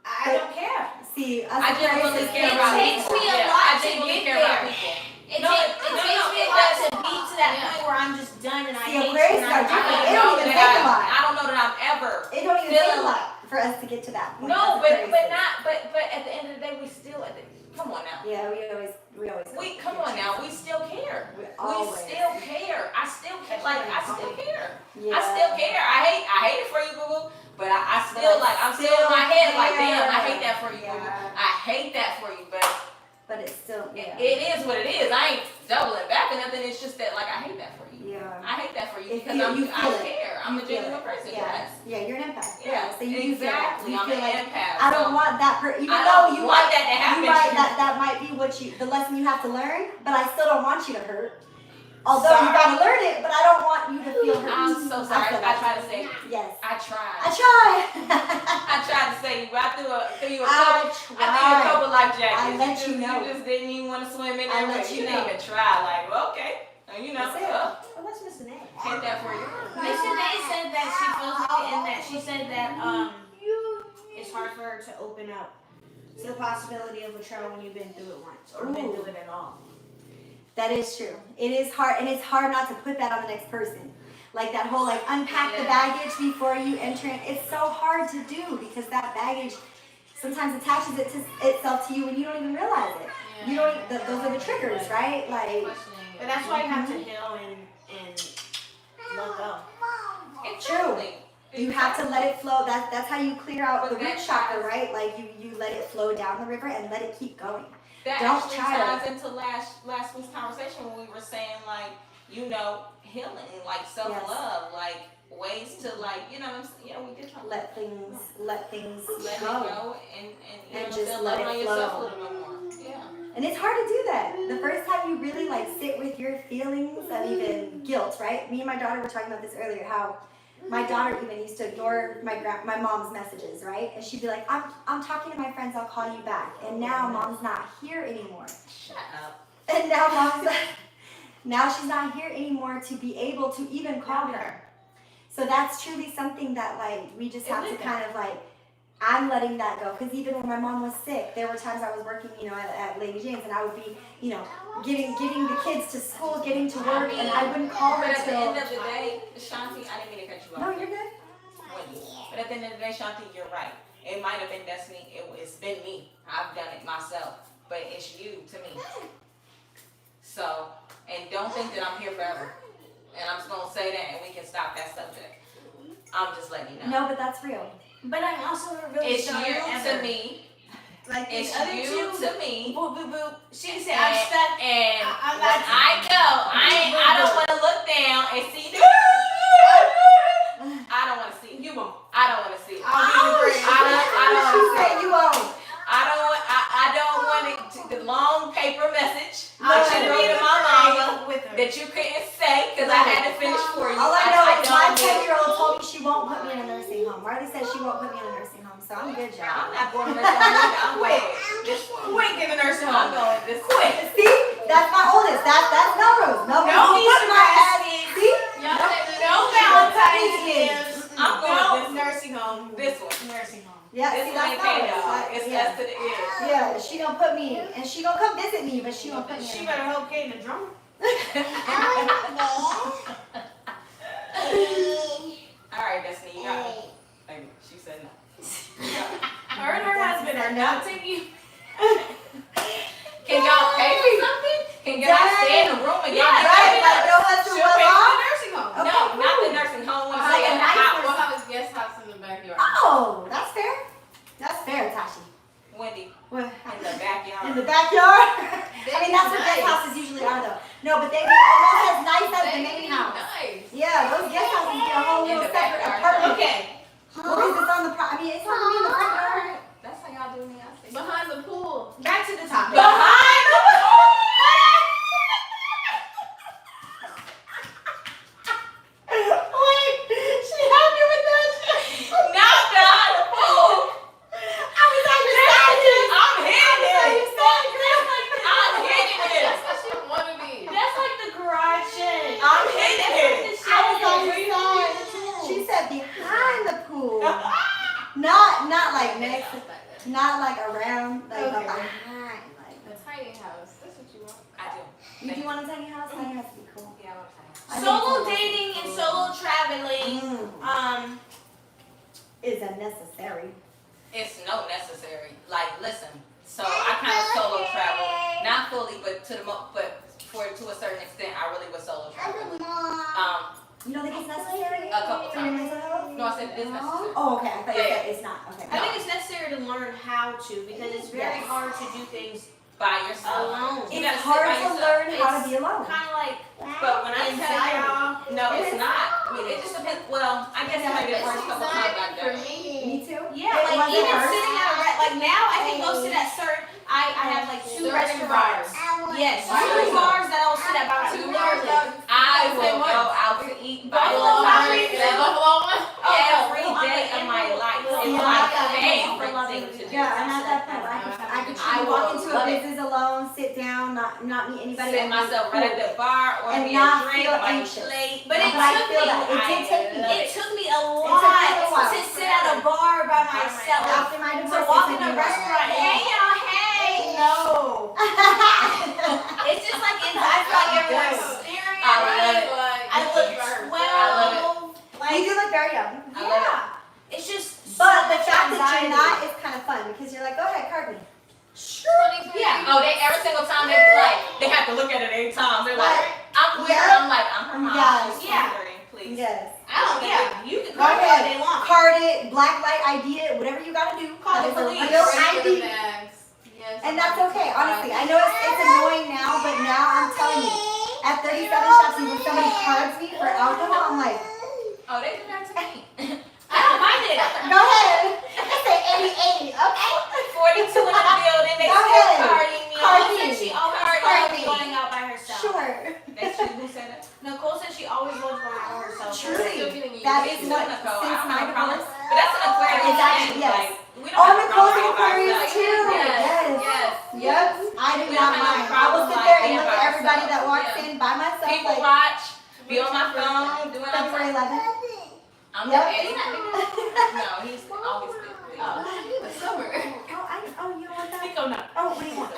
[SPEAKER 2] I don't care.
[SPEAKER 3] See, us
[SPEAKER 1] I genuinely
[SPEAKER 3] Aquarius,
[SPEAKER 1] care
[SPEAKER 2] It
[SPEAKER 1] about
[SPEAKER 2] takes
[SPEAKER 1] people.
[SPEAKER 2] me a
[SPEAKER 1] Yeah,
[SPEAKER 2] lot
[SPEAKER 1] I
[SPEAKER 2] to
[SPEAKER 1] genuinely
[SPEAKER 2] get
[SPEAKER 1] care about
[SPEAKER 2] there.
[SPEAKER 1] people.
[SPEAKER 2] It
[SPEAKER 1] No,
[SPEAKER 2] takes
[SPEAKER 1] no,
[SPEAKER 2] me
[SPEAKER 1] no,
[SPEAKER 2] a
[SPEAKER 1] it
[SPEAKER 2] lot
[SPEAKER 1] doesn't.
[SPEAKER 2] to be to that
[SPEAKER 4] Yeah.
[SPEAKER 2] point where I'm just done and I
[SPEAKER 3] See,
[SPEAKER 2] hate
[SPEAKER 3] Aquarius
[SPEAKER 2] you.
[SPEAKER 3] are
[SPEAKER 2] And
[SPEAKER 1] I
[SPEAKER 3] different.
[SPEAKER 1] don't
[SPEAKER 3] It
[SPEAKER 1] know
[SPEAKER 3] don't even
[SPEAKER 1] that
[SPEAKER 3] take a lot.
[SPEAKER 1] I don't know that I'm ever.
[SPEAKER 3] It don't even take a
[SPEAKER 1] Feeling-
[SPEAKER 3] lot for us to get to that point.
[SPEAKER 1] No,
[SPEAKER 3] as
[SPEAKER 1] but
[SPEAKER 3] Aquariuses.
[SPEAKER 1] not, but at the end of the day, we still at the. Come on now.
[SPEAKER 3] Yeah, we always.
[SPEAKER 1] We come on now. We still care.
[SPEAKER 3] We
[SPEAKER 1] We
[SPEAKER 3] always.
[SPEAKER 1] still care. I still care. Like I still care.
[SPEAKER 3] Yeah.
[SPEAKER 1] I still care. I hate it for you, boo boo. But I still
[SPEAKER 3] But
[SPEAKER 1] like I'm still
[SPEAKER 3] still
[SPEAKER 1] in my head like
[SPEAKER 3] care.
[SPEAKER 1] damn. I hate that for you, boo boo.
[SPEAKER 3] Yeah.
[SPEAKER 1] I hate that for you, but
[SPEAKER 3] But it's still. Yeah.
[SPEAKER 1] it is what it is. I ain't doubling back or nothing. It's just that like I hate that for you.
[SPEAKER 3] Yeah.
[SPEAKER 1] I hate that for you
[SPEAKER 3] If
[SPEAKER 1] because
[SPEAKER 3] you
[SPEAKER 1] I
[SPEAKER 3] feel it.
[SPEAKER 1] care. I'm
[SPEAKER 3] You
[SPEAKER 1] a
[SPEAKER 3] feel
[SPEAKER 1] genuine
[SPEAKER 3] it.
[SPEAKER 1] person.
[SPEAKER 3] Yeah.
[SPEAKER 1] Yes.
[SPEAKER 3] Yeah, you're an empath.
[SPEAKER 1] Yeah.
[SPEAKER 3] So you
[SPEAKER 1] Exactly.
[SPEAKER 3] You
[SPEAKER 1] I'm
[SPEAKER 3] feel
[SPEAKER 1] an
[SPEAKER 3] like
[SPEAKER 1] empath.
[SPEAKER 3] I don't
[SPEAKER 1] so
[SPEAKER 3] want that. Even
[SPEAKER 1] I
[SPEAKER 3] though
[SPEAKER 1] don't
[SPEAKER 3] you
[SPEAKER 1] want
[SPEAKER 3] might,
[SPEAKER 1] that to happen
[SPEAKER 3] you might
[SPEAKER 1] to you.
[SPEAKER 3] that might be the lesson you have to learn. But I still don't want you to hurt. Although you
[SPEAKER 1] Sorry.
[SPEAKER 3] gotta learn it, but I don't want you to feel hurt.
[SPEAKER 1] I'm so sorry.
[SPEAKER 3] feel
[SPEAKER 1] I
[SPEAKER 3] that.
[SPEAKER 1] tried to say.
[SPEAKER 3] Yes.
[SPEAKER 1] I tried.
[SPEAKER 3] I try.
[SPEAKER 1] I tried to say you. I threw you a
[SPEAKER 3] I
[SPEAKER 1] couple. I threw you a couple life jackets.
[SPEAKER 3] I let you know.
[SPEAKER 1] You just didn't even want to swim in
[SPEAKER 3] I
[SPEAKER 1] there.
[SPEAKER 3] let
[SPEAKER 1] But
[SPEAKER 3] you
[SPEAKER 1] you
[SPEAKER 3] know.
[SPEAKER 1] didn't even try. Like, well, okay. You know.
[SPEAKER 3] That's it.
[SPEAKER 2] Oh, that's Miss Nate.
[SPEAKER 1] Hate that for you.
[SPEAKER 2] Miss Nate said that she feels like, and that she said that it's hard for her to open up to the possibility of betrayal when you've been through it once or been
[SPEAKER 3] Ooh.
[SPEAKER 2] through it at all.
[SPEAKER 3] That is true. It is hard, and it's hard not to put that on the next person. Like that whole unpack the baggage before you enter in. It's so hard to do because that baggage sometimes attaches itself to you when you don't even realize it.
[SPEAKER 4] Yeah.
[SPEAKER 3] You don't. Those are the triggers, right? Like.
[SPEAKER 4] Questioning
[SPEAKER 2] But
[SPEAKER 4] it.
[SPEAKER 2] that's why you have to heal and let go.
[SPEAKER 3] True. You have to let it flow. That's how you clear out the
[SPEAKER 1] But
[SPEAKER 3] root
[SPEAKER 1] that
[SPEAKER 3] chakra,
[SPEAKER 1] ties-
[SPEAKER 3] right? Like you let it flow down the river and let it keep going.
[SPEAKER 1] That
[SPEAKER 3] Don't
[SPEAKER 1] actually
[SPEAKER 3] try to-
[SPEAKER 1] ties into last week's conversation when we were saying like, healing, like self-love, like ways to like, we did talk
[SPEAKER 3] Let things
[SPEAKER 1] let it
[SPEAKER 3] go.
[SPEAKER 1] go and
[SPEAKER 3] And
[SPEAKER 1] feel
[SPEAKER 3] just
[SPEAKER 1] love
[SPEAKER 3] let
[SPEAKER 1] on
[SPEAKER 3] it
[SPEAKER 1] yourself a
[SPEAKER 3] flow.
[SPEAKER 1] little bit more. Yeah.
[SPEAKER 3] And it's hard to do that. The first time you really like sit with your feelings of even guilt, right? Me and my daughter were talking about this earlier, how my daughter even used to ignore my mom's messages, right? And she'd be like, I'm talking to my friends, I'll call you back. And now mom's not here anymore.
[SPEAKER 1] Shut up.
[SPEAKER 3] And now she's not here anymore to be able to even call her. So that's truly something that like we just have to kind of like, I'm letting that go. Because even when my mom was sick, there were times I was working, at Lady Jane's, and I would be, getting the kids to school, getting to work, and I wouldn't call her
[SPEAKER 1] But at the
[SPEAKER 3] till.
[SPEAKER 1] end of the day, Shanti, I didn't mean to cut you off.
[SPEAKER 3] No, you're good.
[SPEAKER 1] But at the end of the day, Shanti, you're right. It might have been Destiny. It's been me. I've done it myself. But it's you to me. So, and don't think that I'm here forever. And I'm just going to say that, and we can stop that subject. I'm just letting you know.
[SPEAKER 3] No, but that's real.
[SPEAKER 2] But I'm also a really
[SPEAKER 1] It's
[SPEAKER 2] sorry
[SPEAKER 1] you
[SPEAKER 2] ever.
[SPEAKER 1] to me.
[SPEAKER 2] Like
[SPEAKER 1] It's
[SPEAKER 2] these other
[SPEAKER 1] you
[SPEAKER 2] two.
[SPEAKER 1] to me.
[SPEAKER 2] Boop boop boop. She said I'm stuck.
[SPEAKER 1] And
[SPEAKER 2] I'm
[SPEAKER 1] when
[SPEAKER 2] not-
[SPEAKER 1] I go, I don't want to look down and see the. I don't want to see it.
[SPEAKER 2] You won't.
[SPEAKER 1] I don't want to see it.
[SPEAKER 2] I'll be the greatest.
[SPEAKER 1] I don't
[SPEAKER 3] She
[SPEAKER 1] want to see
[SPEAKER 3] said
[SPEAKER 1] it.
[SPEAKER 3] you won't.
[SPEAKER 1] I don't want it to, the long paper message
[SPEAKER 2] I
[SPEAKER 1] that
[SPEAKER 2] should
[SPEAKER 1] you
[SPEAKER 2] be
[SPEAKER 1] wrote
[SPEAKER 2] the
[SPEAKER 1] to my mama
[SPEAKER 2] with her.
[SPEAKER 1] that you couldn't say because I had to finish for you.
[SPEAKER 3] All I know is my
[SPEAKER 1] don't
[SPEAKER 3] 10-year-old told me she won't put me in a nursing home. Marley said she won't put me in a nursing home, so I'm good,
[SPEAKER 1] I'm
[SPEAKER 3] y'all.
[SPEAKER 1] not going to nursing home either. I'm
[SPEAKER 2] Quick.
[SPEAKER 1] going this one.
[SPEAKER 2] Quick in the nursing
[SPEAKER 1] I'm
[SPEAKER 2] home.
[SPEAKER 1] going this quick.
[SPEAKER 3] See, that's my oldest. That's Melrose. Melrose.
[SPEAKER 2] No
[SPEAKER 3] Don't put
[SPEAKER 2] Easter
[SPEAKER 3] my ass.
[SPEAKER 2] baskets.
[SPEAKER 3] See?
[SPEAKER 4] Y'all say the
[SPEAKER 2] No
[SPEAKER 4] nursing home.
[SPEAKER 2] Valentine's
[SPEAKER 3] Valentine's
[SPEAKER 2] gifts.
[SPEAKER 1] I'm going
[SPEAKER 2] No
[SPEAKER 1] this one.
[SPEAKER 2] nursing home.
[SPEAKER 1] This one.
[SPEAKER 2] Nursing home.
[SPEAKER 3] Yeah,
[SPEAKER 1] This
[SPEAKER 3] see,
[SPEAKER 1] one
[SPEAKER 3] that's
[SPEAKER 1] ain't paid
[SPEAKER 3] Melrose.
[SPEAKER 1] off. It's
[SPEAKER 3] Yeah.
[SPEAKER 1] us to the end.
[SPEAKER 3] Yeah, she gonna put me, and she gonna come visit me, but she gonna put me
[SPEAKER 2] She
[SPEAKER 3] in.
[SPEAKER 2] better hope Kate a drummer.
[SPEAKER 1] All right, Destiny, you got it. Thank you. She said no.
[SPEAKER 2] Her and her husband are not taking you.
[SPEAKER 1] Can y'all pay for something? Can y'all stay in the room and y'all
[SPEAKER 3] Right,
[SPEAKER 1] get
[SPEAKER 3] like no husband
[SPEAKER 2] She'll
[SPEAKER 3] well
[SPEAKER 2] pay for
[SPEAKER 3] off.
[SPEAKER 2] the nursing home.
[SPEAKER 3] Okay,
[SPEAKER 1] No, not
[SPEAKER 3] cool.
[SPEAKER 1] the nursing home.
[SPEAKER 4] We'll
[SPEAKER 1] When
[SPEAKER 3] Like
[SPEAKER 1] say
[SPEAKER 3] a
[SPEAKER 1] in the
[SPEAKER 3] nice
[SPEAKER 1] house.
[SPEAKER 4] We'll have a guest house in the backyard.
[SPEAKER 3] Oh, that's fair. That's fair, Tashi.
[SPEAKER 1] Wendy,
[SPEAKER 3] What?
[SPEAKER 1] in the backyard.
[SPEAKER 3] In the backyard? I mean, that's what guest houses usually are, though. No, but they be almost as nice as the main house.
[SPEAKER 4] Nice.
[SPEAKER 3] Yeah, those guest houses get a whole
[SPEAKER 1] In
[SPEAKER 3] little
[SPEAKER 1] the
[SPEAKER 3] separate
[SPEAKER 1] backyard.
[SPEAKER 3] apartment.
[SPEAKER 2] Okay.
[SPEAKER 3] Because it's on the I mean, it's not gonna be in the front yard.
[SPEAKER 1] That's how y'all do me. I see.
[SPEAKER 4] Behind the pool.
[SPEAKER 2] Back to the topic.
[SPEAKER 1] Behind the
[SPEAKER 3] Wait, she happy with that shit?
[SPEAKER 1] Not behind the pool.
[SPEAKER 3] I was understanding.
[SPEAKER 1] I'm hitting it. I'm hitting it.
[SPEAKER 4] That's what she want to be.
[SPEAKER 2] That's like the garage shed.
[SPEAKER 1] I'm hitting it.
[SPEAKER 3] I was on your side. She said behind the pool. Not like next, not like around, like
[SPEAKER 2] Okay.
[SPEAKER 3] behind. Like,
[SPEAKER 4] A tiny house. That's what you want.
[SPEAKER 1] I do.
[SPEAKER 3] you do want a tiny house? Tiny house would be cool.
[SPEAKER 1] Yeah, I'm
[SPEAKER 3] I think
[SPEAKER 2] Solo
[SPEAKER 3] it's
[SPEAKER 2] dating and solo traveling.
[SPEAKER 3] is unnecessary.
[SPEAKER 1] It's no necessary. Like, listen. So I kind of solo travel, not fully, but to a certain extent, I really was solo travel.
[SPEAKER 3] You don't think it's necessary?
[SPEAKER 1] A couple
[SPEAKER 3] For your
[SPEAKER 1] times.
[SPEAKER 3] mental health?
[SPEAKER 1] No, I said this necessary.
[SPEAKER 3] Oh, okay. I thought you
[SPEAKER 1] Yeah.
[SPEAKER 3] said it's not. Okay.
[SPEAKER 2] I think it's necessary to learn how to because it's very
[SPEAKER 3] Yes.
[SPEAKER 2] hard to do things
[SPEAKER 1] By yourself.
[SPEAKER 2] alone.
[SPEAKER 1] You
[SPEAKER 3] It's
[SPEAKER 1] gotta sit
[SPEAKER 3] hard
[SPEAKER 1] by
[SPEAKER 3] to
[SPEAKER 1] yourself.
[SPEAKER 3] learn how to
[SPEAKER 2] It's
[SPEAKER 3] be alone.
[SPEAKER 2] Kind of like
[SPEAKER 1] But when I tell
[SPEAKER 2] anxiety.
[SPEAKER 1] y'all, no, it's not. I mean, it just depends. Well, I guess it might be the first couple times I've
[SPEAKER 4] For
[SPEAKER 1] done it.
[SPEAKER 4] me.
[SPEAKER 3] Me too.
[SPEAKER 2] Yeah,
[SPEAKER 3] It
[SPEAKER 2] like
[SPEAKER 3] wasn't
[SPEAKER 2] even
[SPEAKER 3] hard.
[SPEAKER 2] sitting at like now I can go sit at certain. I have like two
[SPEAKER 4] Certain
[SPEAKER 2] restaurants.
[SPEAKER 4] bars.
[SPEAKER 2] Yes,
[SPEAKER 1] Bars.
[SPEAKER 2] two bars that I'll sit at by myself.
[SPEAKER 4] Two bars.
[SPEAKER 1] I will go out to eat by
[SPEAKER 2] Buffalo
[SPEAKER 1] myself
[SPEAKER 2] Wild Wings.
[SPEAKER 4] Buffalo one.
[SPEAKER 1] every day of my life. It's my favorite thing to do.
[SPEAKER 3] Yeah, I'm at that point. I could
[SPEAKER 1] I
[SPEAKER 3] walk
[SPEAKER 1] will
[SPEAKER 3] into
[SPEAKER 1] love
[SPEAKER 3] a
[SPEAKER 1] it.
[SPEAKER 3] business alone, sit down, not meet anybody.
[SPEAKER 1] Sit myself right at the bar or
[SPEAKER 3] And
[SPEAKER 1] me
[SPEAKER 3] not
[SPEAKER 1] a drink,
[SPEAKER 3] feel
[SPEAKER 1] my
[SPEAKER 3] anxious.
[SPEAKER 1] plate.
[SPEAKER 2] But it
[SPEAKER 3] But I
[SPEAKER 2] took
[SPEAKER 3] feel
[SPEAKER 2] me.
[SPEAKER 3] that. It did take me.
[SPEAKER 2] It took me a
[SPEAKER 3] took me a
[SPEAKER 2] lot
[SPEAKER 3] while.
[SPEAKER 2] to sit at a bar by myself.
[SPEAKER 3] After my
[SPEAKER 2] To
[SPEAKER 3] divorce,
[SPEAKER 2] walk
[SPEAKER 3] it
[SPEAKER 2] in
[SPEAKER 3] took
[SPEAKER 2] a
[SPEAKER 3] me while.
[SPEAKER 2] restaurant, hey y'all, hey, no. It's just like I feel like everyone's staring
[SPEAKER 1] I
[SPEAKER 2] at
[SPEAKER 1] love
[SPEAKER 2] me.
[SPEAKER 1] it.
[SPEAKER 2] I look 12.
[SPEAKER 3] You do look very young.
[SPEAKER 1] I love it.
[SPEAKER 2] It's just
[SPEAKER 3] But
[SPEAKER 2] so
[SPEAKER 3] the
[SPEAKER 2] much
[SPEAKER 3] fact that
[SPEAKER 2] anxiety.
[SPEAKER 3] you're not is kind of fun because you're like, go ahead, card me.
[SPEAKER 2] Yeah.
[SPEAKER 1] Oh, they every single time they be like, they have to look at it 8 times. They're like, I'm with her.
[SPEAKER 3] Yeah.
[SPEAKER 1] I'm like, I'm her mom.
[SPEAKER 3] Yes.
[SPEAKER 1] She's
[SPEAKER 2] Yeah.
[SPEAKER 1] 23, please.
[SPEAKER 3] Yes.
[SPEAKER 2] I don't. Yeah. You can
[SPEAKER 3] Go
[SPEAKER 2] call me all
[SPEAKER 3] ahead.
[SPEAKER 2] day long.
[SPEAKER 3] Card it, black light ID it, whatever you gotta do.
[SPEAKER 2] Call the
[SPEAKER 3] That is a
[SPEAKER 2] police.
[SPEAKER 3] real
[SPEAKER 4] Ready for the
[SPEAKER 3] ID.
[SPEAKER 4] bags. Yes.
[SPEAKER 3] And that's okay, honestly. I know it's annoying now, but now I'm telling you, at 37 shops, when somebody cards me for alcohol, I'm like,
[SPEAKER 1] Oh, they do that to me.
[SPEAKER 2] I don't mind it.
[SPEAKER 3] go ahead. I say 80, okay?
[SPEAKER 1] 42 in the building. They
[SPEAKER 3] Go
[SPEAKER 1] still
[SPEAKER 3] ahead.
[SPEAKER 1] carding me.
[SPEAKER 3] Card
[SPEAKER 2] Nicole
[SPEAKER 3] me.
[SPEAKER 2] said she always
[SPEAKER 1] Card
[SPEAKER 2] loves
[SPEAKER 1] me.
[SPEAKER 2] going out by herself.
[SPEAKER 3] Sure.
[SPEAKER 1] That's true. Who said that?
[SPEAKER 2] Nicole said she always loves going out by herself.
[SPEAKER 3] Truly.
[SPEAKER 4] Still getting used.
[SPEAKER 3] That
[SPEAKER 1] Me
[SPEAKER 3] is
[SPEAKER 1] too,
[SPEAKER 3] what,
[SPEAKER 1] Nicole.
[SPEAKER 3] since
[SPEAKER 1] I don't
[SPEAKER 3] my
[SPEAKER 1] have a problem.
[SPEAKER 3] divorce.
[SPEAKER 1] But that's an Aquarius
[SPEAKER 3] It's actually,
[SPEAKER 1] thing.
[SPEAKER 3] yes.
[SPEAKER 1] Like, we don't
[SPEAKER 3] Oh,
[SPEAKER 1] have a
[SPEAKER 3] Nicole's
[SPEAKER 1] problem
[SPEAKER 3] an
[SPEAKER 1] by
[SPEAKER 3] Aquarius
[SPEAKER 1] ourselves.
[SPEAKER 3] too.
[SPEAKER 1] Yes.
[SPEAKER 3] Yes.
[SPEAKER 1] Yes.
[SPEAKER 3] Yep. I do
[SPEAKER 1] We
[SPEAKER 3] not
[SPEAKER 1] don't have no
[SPEAKER 3] mind. I will
[SPEAKER 1] problem
[SPEAKER 3] sit
[SPEAKER 1] like
[SPEAKER 3] there and
[SPEAKER 1] being
[SPEAKER 3] look
[SPEAKER 1] by
[SPEAKER 3] at everybody that
[SPEAKER 1] ourselves.
[SPEAKER 3] walks
[SPEAKER 1] Yeah.
[SPEAKER 3] in by myself
[SPEAKER 1] People
[SPEAKER 3] like,
[SPEAKER 1] watch, be on my phone, doing all
[SPEAKER 3] September
[SPEAKER 1] that.
[SPEAKER 3] 11th.
[SPEAKER 1] I'm
[SPEAKER 3] Yep.
[SPEAKER 1] the Eddie. No, he's always been.
[SPEAKER 4] The summer.
[SPEAKER 3] You don't want that?
[SPEAKER 2] Nico, no.
[SPEAKER 3] Oh, what do you want?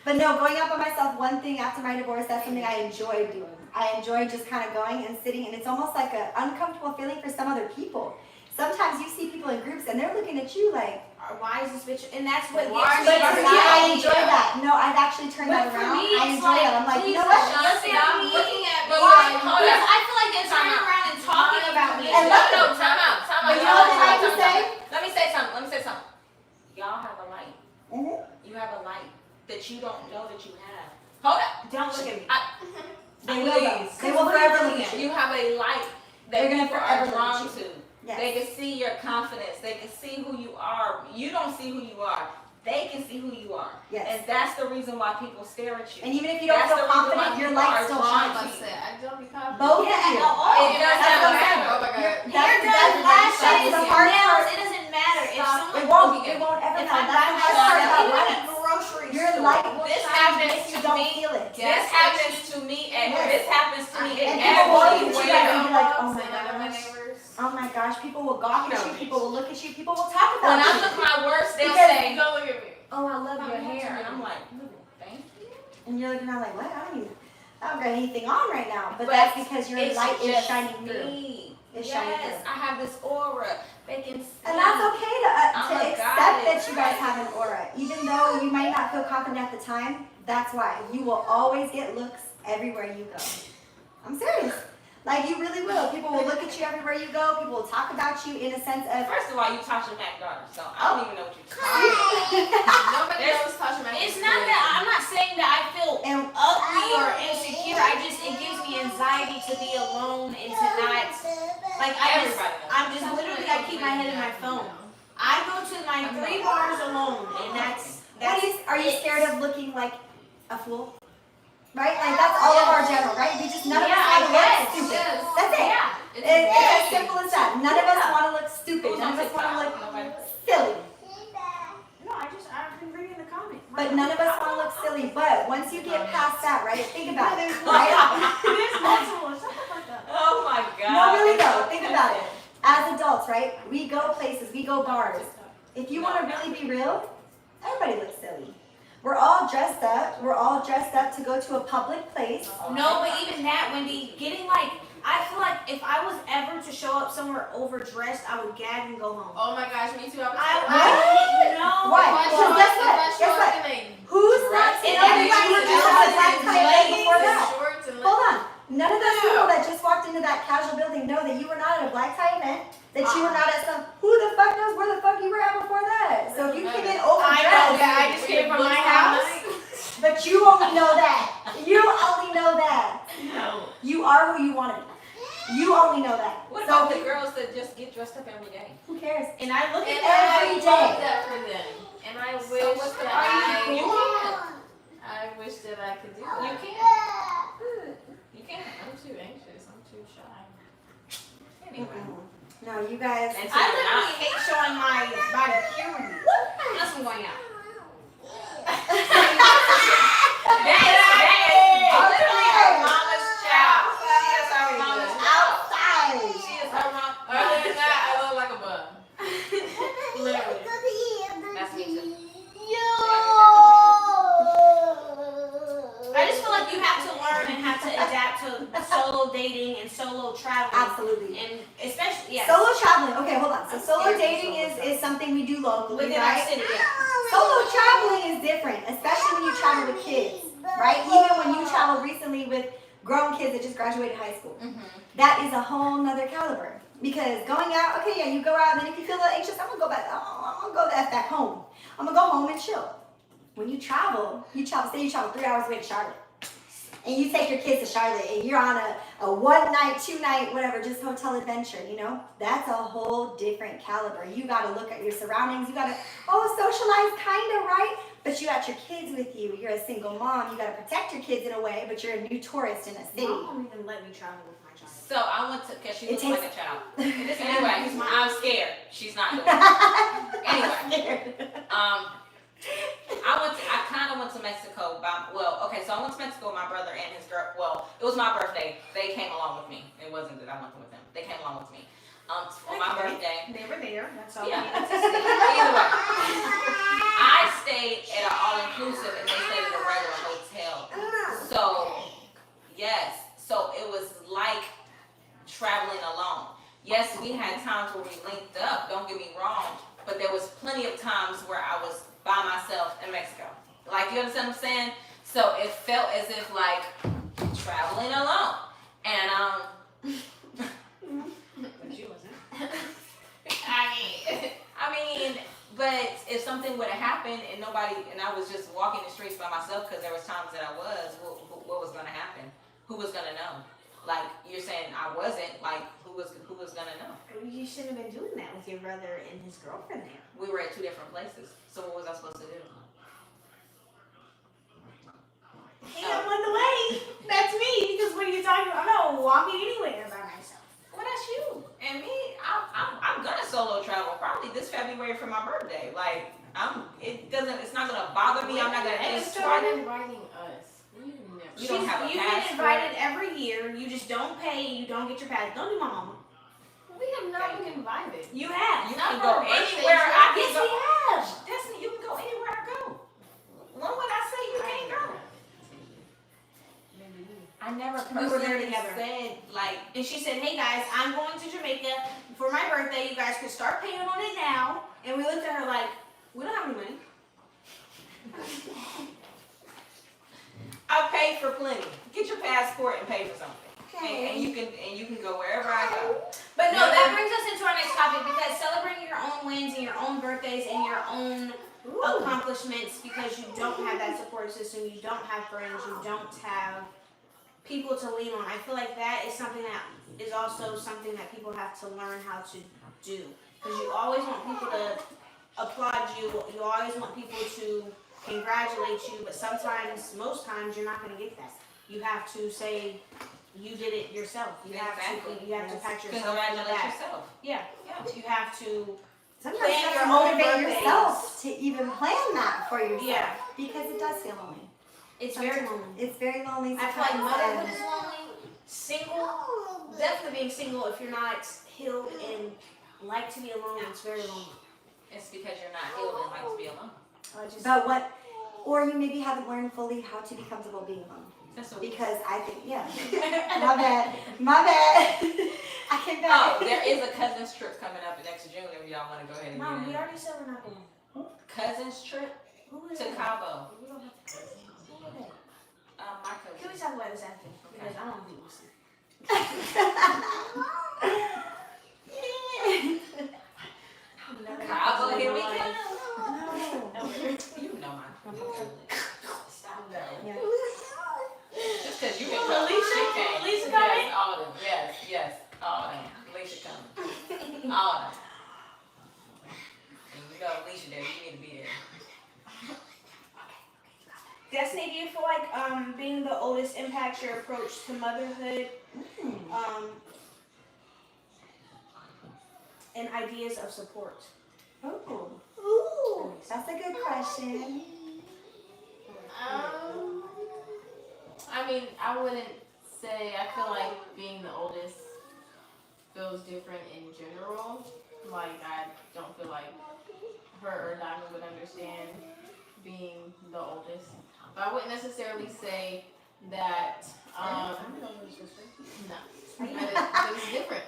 [SPEAKER 3] But no, going out by myself, one thing after my divorce, that's something I enjoy doing. I enjoy just kind of going and sitting, and it's almost like an uncomfortable feeling for some other people. Sometimes you see people in groups and they're looking at you like,
[SPEAKER 2] Why is this bitch? And that's what
[SPEAKER 1] Why
[SPEAKER 2] gets
[SPEAKER 1] are
[SPEAKER 2] me.
[SPEAKER 3] but
[SPEAKER 1] you
[SPEAKER 3] to me, I
[SPEAKER 1] Yeah.
[SPEAKER 3] enjoy that. No, I've actually turned
[SPEAKER 2] But
[SPEAKER 3] that
[SPEAKER 2] for
[SPEAKER 3] around.
[SPEAKER 2] me,
[SPEAKER 3] I
[SPEAKER 2] it's
[SPEAKER 3] enjoy
[SPEAKER 2] like,
[SPEAKER 3] that. I'm like, you
[SPEAKER 2] please
[SPEAKER 3] know what?
[SPEAKER 2] don't
[SPEAKER 4] Just
[SPEAKER 2] look
[SPEAKER 4] stop
[SPEAKER 2] at me.
[SPEAKER 4] looking at me.
[SPEAKER 1] But why?
[SPEAKER 4] like,
[SPEAKER 1] Hold
[SPEAKER 2] Because
[SPEAKER 1] up.
[SPEAKER 2] I feel like they're turning around and talking about me.
[SPEAKER 3] And
[SPEAKER 1] No,
[SPEAKER 3] look-
[SPEAKER 1] no, time out.
[SPEAKER 3] But you know what they like to say?
[SPEAKER 1] Let me say something. Let me say something. Y'all have a light.
[SPEAKER 3] Mhm.
[SPEAKER 1] You have a light that you don't know that you have. Hold up.
[SPEAKER 2] Don't look at me.
[SPEAKER 3] They will though.
[SPEAKER 1] Please.
[SPEAKER 3] They will forever look at you.
[SPEAKER 1] You have a light
[SPEAKER 3] They're
[SPEAKER 1] that
[SPEAKER 3] gonna
[SPEAKER 1] people
[SPEAKER 3] forever
[SPEAKER 1] are
[SPEAKER 3] look
[SPEAKER 1] drawn
[SPEAKER 3] at
[SPEAKER 1] to.
[SPEAKER 3] Yes.
[SPEAKER 1] They can see your confidence. They can see who you are. You don't see who you are. They can see who you are.
[SPEAKER 3] Yes.
[SPEAKER 1] And that's the reason why people stare at you.
[SPEAKER 3] And even if you don't
[SPEAKER 1] That's
[SPEAKER 3] feel
[SPEAKER 1] the reason
[SPEAKER 3] confident,
[SPEAKER 1] why
[SPEAKER 3] your
[SPEAKER 1] people
[SPEAKER 3] light
[SPEAKER 1] are
[SPEAKER 3] still
[SPEAKER 1] drawn
[SPEAKER 3] shines.
[SPEAKER 1] to
[SPEAKER 4] I
[SPEAKER 1] you.
[SPEAKER 4] said, I don't be confident.
[SPEAKER 3] Both
[SPEAKER 2] Yeah,
[SPEAKER 3] of you.
[SPEAKER 2] oh,
[SPEAKER 1] It does
[SPEAKER 3] That's
[SPEAKER 1] not
[SPEAKER 3] what I'm
[SPEAKER 1] matter.
[SPEAKER 3] saying.
[SPEAKER 4] Oh my god.
[SPEAKER 2] Hair
[SPEAKER 3] That's
[SPEAKER 2] does
[SPEAKER 3] the
[SPEAKER 2] lashes,
[SPEAKER 3] the hard
[SPEAKER 2] nails.
[SPEAKER 3] part.
[SPEAKER 2] It doesn't matter. If
[SPEAKER 1] Stop.
[SPEAKER 2] someone
[SPEAKER 3] It won't ever
[SPEAKER 2] if
[SPEAKER 3] matter.
[SPEAKER 2] I buy
[SPEAKER 3] That's the hard
[SPEAKER 2] myself,
[SPEAKER 3] part about
[SPEAKER 2] even
[SPEAKER 3] light.
[SPEAKER 2] at the grocery
[SPEAKER 3] Your
[SPEAKER 2] store,
[SPEAKER 3] light will
[SPEAKER 1] This
[SPEAKER 3] shine
[SPEAKER 1] happens
[SPEAKER 3] even if you
[SPEAKER 1] to
[SPEAKER 3] don't
[SPEAKER 1] me.
[SPEAKER 3] feel it.
[SPEAKER 1] This happens to me and
[SPEAKER 3] Yes.
[SPEAKER 1] this happens to me
[SPEAKER 3] And
[SPEAKER 1] in
[SPEAKER 3] people will
[SPEAKER 1] every
[SPEAKER 3] look at you
[SPEAKER 1] way.
[SPEAKER 3] and be like, oh my
[SPEAKER 4] And I know my
[SPEAKER 3] gosh.
[SPEAKER 4] neighbors.
[SPEAKER 3] Oh my gosh, people will gawk at you,
[SPEAKER 1] No.
[SPEAKER 3] people will look at you, people will talk
[SPEAKER 1] When
[SPEAKER 3] about
[SPEAKER 1] I
[SPEAKER 3] you.
[SPEAKER 1] look my worst, they'll
[SPEAKER 3] Because-
[SPEAKER 1] say,
[SPEAKER 4] Don't look at me.
[SPEAKER 1] "Oh, I love your hair," and I'm like, "Thank you."
[SPEAKER 3] And you're looking around like, what? I don't got anything on right now. But
[SPEAKER 1] But
[SPEAKER 3] that's because your
[SPEAKER 1] It's
[SPEAKER 3] light is
[SPEAKER 1] just
[SPEAKER 3] shining through.
[SPEAKER 1] me.
[SPEAKER 3] It's
[SPEAKER 1] Yes,
[SPEAKER 3] shining through.
[SPEAKER 1] I have this aura. They can see.
[SPEAKER 3] And that's okay
[SPEAKER 1] I'm
[SPEAKER 3] to
[SPEAKER 1] a
[SPEAKER 3] accept
[SPEAKER 1] goddess.
[SPEAKER 3] that you guys have an aura. Even though you might not feel confident at the time, that's why. You will always get looks everywhere you go. I'm serious. Like, you really will. People will look at you everywhere you go. People will talk about you in a sense of,
[SPEAKER 1] First of all, you Tasha Mac daughter, so I don't even know what you're talking about.
[SPEAKER 4] Nobody
[SPEAKER 1] There's-
[SPEAKER 4] knows Tasha Mack.
[SPEAKER 2] It's not that I'm not saying that I feel
[SPEAKER 3] and
[SPEAKER 2] ugly or insecure. It gives me anxiety to be alone and to not like
[SPEAKER 1] Everybody knows.
[SPEAKER 2] I'm just literally I keep my head in my phone. I go to my 3 bars alone, and that's
[SPEAKER 3] are you scared of looking like a fool? Right? Like, that's all of our general, right? We just, none of us
[SPEAKER 2] Yeah,
[SPEAKER 3] want to look
[SPEAKER 2] yes,
[SPEAKER 3] stupid.
[SPEAKER 4] yes.
[SPEAKER 3] That's it.
[SPEAKER 2] yeah.
[SPEAKER 3] It's as simple as that. None of us want to look stupid.
[SPEAKER 1] Who's
[SPEAKER 3] None
[SPEAKER 1] on
[SPEAKER 3] of us want to
[SPEAKER 1] TikTok?
[SPEAKER 3] look
[SPEAKER 1] Nobody.
[SPEAKER 3] silly.
[SPEAKER 2] No, I've been reading the comments.
[SPEAKER 3] But none of us want to look silly. But once you get past that, right? Think about it,
[SPEAKER 2] There's
[SPEAKER 3] right?
[SPEAKER 2] multiple. Shut the fuck up.
[SPEAKER 1] Oh my God.
[SPEAKER 3] No, really though. Think about it. As adults, right? We go places, we go bars. If you want to really be real, everybody looks silly. We're all dressed up. We're all dressed up to go to a public place.
[SPEAKER 2] No, but even that, Wendy, getting like, I feel like if I was ever to show up somewhere overdressed, I would gag and go home.
[SPEAKER 4] Oh my gosh, me too.
[SPEAKER 2] I
[SPEAKER 3] What?
[SPEAKER 2] no.
[SPEAKER 3] Why?
[SPEAKER 4] If I
[SPEAKER 3] Well,
[SPEAKER 4] show
[SPEAKER 3] guess
[SPEAKER 4] up-
[SPEAKER 3] what?
[SPEAKER 4] if I show
[SPEAKER 3] Guess
[SPEAKER 4] up
[SPEAKER 3] what?
[SPEAKER 4] in a
[SPEAKER 3] Who's not?
[SPEAKER 4] dress
[SPEAKER 3] And
[SPEAKER 4] and
[SPEAKER 3] everybody was just on a black tie day before that.
[SPEAKER 4] shorts and
[SPEAKER 3] Hold on. None of those people that just walked into that casual building know that you were not at a black tie event, that you were not at some, who the fuck knows where the fuck you were at before that? So if you came in
[SPEAKER 2] I know
[SPEAKER 3] overdressed,
[SPEAKER 2] that. I just came from my house.
[SPEAKER 3] but you only know that. You only know that.
[SPEAKER 2] No.
[SPEAKER 3] You are who you want to be. You only know that.
[SPEAKER 1] What
[SPEAKER 3] So
[SPEAKER 1] about the girls that just get dressed up every day?
[SPEAKER 3] who cares?
[SPEAKER 2] And I look
[SPEAKER 4] And
[SPEAKER 2] at
[SPEAKER 3] Every
[SPEAKER 4] I love
[SPEAKER 3] day.
[SPEAKER 4] that for them. And I
[SPEAKER 1] So
[SPEAKER 4] wish
[SPEAKER 1] what's the
[SPEAKER 4] that
[SPEAKER 1] You can.
[SPEAKER 4] I wish that I could do
[SPEAKER 1] You
[SPEAKER 4] that.
[SPEAKER 1] can. You can.
[SPEAKER 4] I'm too anxious. I'm too shy.
[SPEAKER 1] Anyway.
[SPEAKER 3] No, you guys.
[SPEAKER 1] And so
[SPEAKER 2] I
[SPEAKER 1] you're
[SPEAKER 2] literally
[SPEAKER 1] not-
[SPEAKER 2] hate showing my body period. Unless I'm going out.
[SPEAKER 1] That is literally her mama's child. She is her mama's child.
[SPEAKER 3] Outside.
[SPEAKER 1] She is her mom.
[SPEAKER 4] Other than that, I look like a bum.
[SPEAKER 2] Literally.
[SPEAKER 1] That's me too.
[SPEAKER 2] I just feel like you have to learn and have to adapt to solo dating and solo traveling.
[SPEAKER 3] Absolutely.
[SPEAKER 2] And especially, yeah.
[SPEAKER 3] Solo traveling. Okay, hold on. So solo dating is something we do locally,
[SPEAKER 2] Within
[SPEAKER 3] right?
[SPEAKER 2] our city, yeah.
[SPEAKER 3] Solo traveling is different, especially when you travel with kids, right? Even when you travel recently with grown kids that just graduated high school. That is a whole nother caliber. Because going out, okay, yeah, you go out, and then if you feel a little anxious, I'm gonna go back. I'm gonna go back home. I'm gonna go home and chill. When you travel, say you travel 3 hours away to Charlotte, and you take your kids to Charlotte, and you're on a 1 night, 2 night, whatever, just hotel adventure, you know? That's a whole different caliber. You gotta look at your surroundings. You gotta, socialize, kinda, right? But you got your kids with you. You're a single mom. You gotta protect your kids in a way, but you're a new tourist in a city.
[SPEAKER 2] Mom won't even let me travel with my child.
[SPEAKER 1] So I went to, because she looks like a child.
[SPEAKER 2] Anyway,
[SPEAKER 1] I'm scared. She's not doing it. Anyway, I kind of went to Mexico so I went to Mexico with my brother and his girl. Well, it was my birthday. They came along with me. It wasn't that I went with them. They came along with me. On my birthday.
[SPEAKER 2] They were there. That's all.
[SPEAKER 1] Yeah. Either way, I stayed at an all-inclusive and they stayed at a regular hotel. So, yes. So it was like traveling alone. Yes, we had times where we linked up. Don't get me wrong. But there was plenty of times where I was by myself in Mexico. Like, you understand what I'm saying? So it felt as if like traveling alone. And
[SPEAKER 2] But you wasn't.
[SPEAKER 1] I mean, but if something would have happened and I was just walking the streets by myself, because there was times that I was, what was gonna happen? Who was gonna know? Like, you're saying I wasn't, like, who was gonna know?
[SPEAKER 2] You shouldn't have been doing that with your brother and his girlfriend there.
[SPEAKER 1] We were at 2 different places. So what was I supposed to do?
[SPEAKER 2] Hey, I'm on the way. That's me. Because what are you talking about? I'm not walking anywhere by myself.
[SPEAKER 1] Well, that's you. And me, I'm gonna solo travel probably this February for my birthday. Like, it's not gonna bother me. I'm not gonna
[SPEAKER 4] start inviting us.
[SPEAKER 1] You don't have a
[SPEAKER 2] You
[SPEAKER 1] passport.
[SPEAKER 2] get invited every year. You just don't pay. You don't get your pass. Don't do my mama.
[SPEAKER 4] We have not been invited.
[SPEAKER 2] You have.
[SPEAKER 1] You
[SPEAKER 4] Not
[SPEAKER 1] can
[SPEAKER 4] for
[SPEAKER 1] go
[SPEAKER 4] a birthday
[SPEAKER 1] anywhere.
[SPEAKER 4] trip.
[SPEAKER 1] I can
[SPEAKER 2] Yes,
[SPEAKER 1] go.
[SPEAKER 2] we have.
[SPEAKER 1] Destiny, you can go anywhere I go. When would I say you can't go? I never
[SPEAKER 2] We were there
[SPEAKER 1] personally
[SPEAKER 2] together.
[SPEAKER 1] said, like,
[SPEAKER 2] And she said, hey guys, I'm going to Jamaica for my birthday. You guys can start paying on it now. And we looked at her like, we don't have any money.
[SPEAKER 1] I paid for plenty. Get your passport and pay for something. And you can go wherever I go.
[SPEAKER 2] But no, that brings us into our next topic, because celebrating your own wins and your own birthdays and your own accomplishments, because you don't have that support system, you don't have friends, you don't have people to lean on. I feel like that is something that is also something that people have to learn how to do. Because you always want people to applaud you, you always want people to congratulate you, but sometimes, most times, you're not going to get that. You have to say you did it yourself. You have to pat yourself on the
[SPEAKER 1] Congratulate
[SPEAKER 2] back.
[SPEAKER 1] yourself.
[SPEAKER 2] Yeah. You have to.
[SPEAKER 3] Sometimes
[SPEAKER 2] Plan
[SPEAKER 3] you have
[SPEAKER 2] your
[SPEAKER 3] to
[SPEAKER 2] own
[SPEAKER 3] motivate
[SPEAKER 2] birthdays.
[SPEAKER 3] yourself to even plan that for yourself.
[SPEAKER 2] Yeah.
[SPEAKER 3] Because it does feel lonely.
[SPEAKER 2] It's very lonely.
[SPEAKER 3] It's very lonely.
[SPEAKER 2] I feel like
[SPEAKER 3] sometimes,
[SPEAKER 2] motherhood
[SPEAKER 3] and-
[SPEAKER 2] is lonely. Single, definitely being single, if you're not healed and like to be alone, it's very lonely.
[SPEAKER 1] It's because you're not healed and like to be alone.
[SPEAKER 3] But or you maybe haven't learned fully how to be comfortable being alone.
[SPEAKER 1] That's what
[SPEAKER 3] Because I think, yeah. My bad. I came back.
[SPEAKER 1] Oh, there is a cousin's trip coming up next June if y'all want to go ahead and
[SPEAKER 2] Mom,
[SPEAKER 1] get
[SPEAKER 2] we
[SPEAKER 1] in.
[SPEAKER 2] already said we're not going.
[SPEAKER 1] Cousin's trip
[SPEAKER 2] Who is
[SPEAKER 1] to
[SPEAKER 2] it?
[SPEAKER 1] Cabo.
[SPEAKER 2] We don't have to. Who is it?
[SPEAKER 1] My
[SPEAKER 2] Can we
[SPEAKER 1] cousin.
[SPEAKER 2] talk about this after? Because I don't want to be listening.
[SPEAKER 1] Cabo, here we go.
[SPEAKER 3] No.
[SPEAKER 1] You know my. Stop that.
[SPEAKER 3] Yeah.
[SPEAKER 1] Just because you can come.
[SPEAKER 2] Alicia?
[SPEAKER 1] She came.
[SPEAKER 2] Alicia
[SPEAKER 1] Yes,
[SPEAKER 2] coming?
[SPEAKER 1] all of them. Yes, all of them. Alicia coming. All of them. And you know Alicia there, you need to be there.
[SPEAKER 2] Destiny, do you feel like being the oldest impacts your approach to motherhood and ideas of support?
[SPEAKER 3] Ooh, that's a good question.
[SPEAKER 4] I mean, I wouldn't say, I feel like being the oldest feels different in general. Like, I don't feel like her or Diamond would understand being the oldest. But I wouldn't necessarily say that, no, but it was different.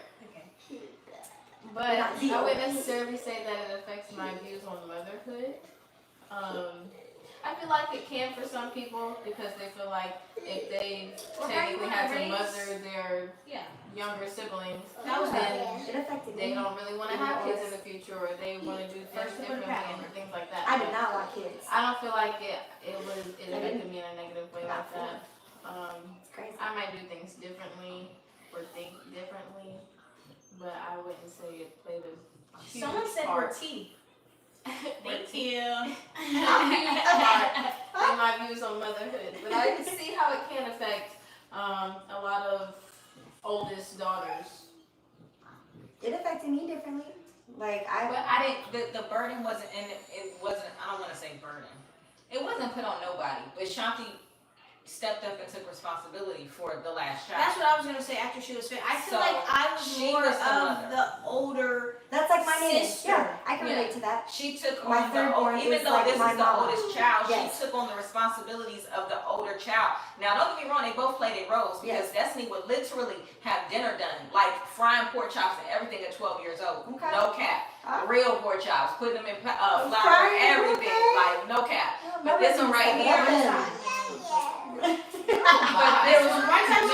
[SPEAKER 4] But
[SPEAKER 3] Not the
[SPEAKER 4] I wouldn't
[SPEAKER 3] oldest.
[SPEAKER 4] necessarily say that it affects my views on motherhood. I feel like it can for some people because they feel like if they technically had to mother their younger siblings, then
[SPEAKER 3] It affected
[SPEAKER 4] they
[SPEAKER 3] me.
[SPEAKER 4] don't really want to have kids in the future, or they want to do things differently and things like that.
[SPEAKER 3] I did not want kids.
[SPEAKER 4] I don't feel like it affected me in a negative way like that.
[SPEAKER 3] It's crazy.
[SPEAKER 4] I might do things differently or think differently, but I wouldn't say it played a huge
[SPEAKER 2] Someone said
[SPEAKER 4] part.
[SPEAKER 2] we're teeth.
[SPEAKER 1] Thank you.
[SPEAKER 4] in my views on motherhood, but I can see how it can affect a lot of oldest daughters.
[SPEAKER 3] It affected me differently. Like
[SPEAKER 1] But I didn't. The burden wasn't in it. It wasn't. I don't want to say burden. It wasn't put on nobody. But Shanti stepped up and took responsibility for the last child.
[SPEAKER 2] That's what I was gonna say after she was finished. I feel
[SPEAKER 1] So,
[SPEAKER 2] like I was
[SPEAKER 1] she
[SPEAKER 2] more
[SPEAKER 1] was the
[SPEAKER 2] of
[SPEAKER 1] mother.
[SPEAKER 2] the older.
[SPEAKER 3] that's like my name.
[SPEAKER 2] Sister.
[SPEAKER 3] Yeah, I can relate to that.
[SPEAKER 1] She took
[SPEAKER 3] My
[SPEAKER 1] on
[SPEAKER 3] third
[SPEAKER 1] the
[SPEAKER 3] born
[SPEAKER 1] even
[SPEAKER 3] is
[SPEAKER 1] though
[SPEAKER 3] like
[SPEAKER 1] this
[SPEAKER 3] my
[SPEAKER 1] is the
[SPEAKER 3] mama.
[SPEAKER 1] oldest child,
[SPEAKER 3] Yes.
[SPEAKER 1] she took on the responsibilities of the older child. Now don't get me wrong, they both played their roles because Destiny would literally have dinner done, like frying pork chops and everything at 12 years old.
[SPEAKER 3] Okay.
[SPEAKER 1] No cap. Real pork chops, putting them in flour,
[SPEAKER 3] Frying,
[SPEAKER 1] everything,
[SPEAKER 3] okay.
[SPEAKER 1] like no cap.
[SPEAKER 3] Yeah,
[SPEAKER 1] But this one right here, but there was one time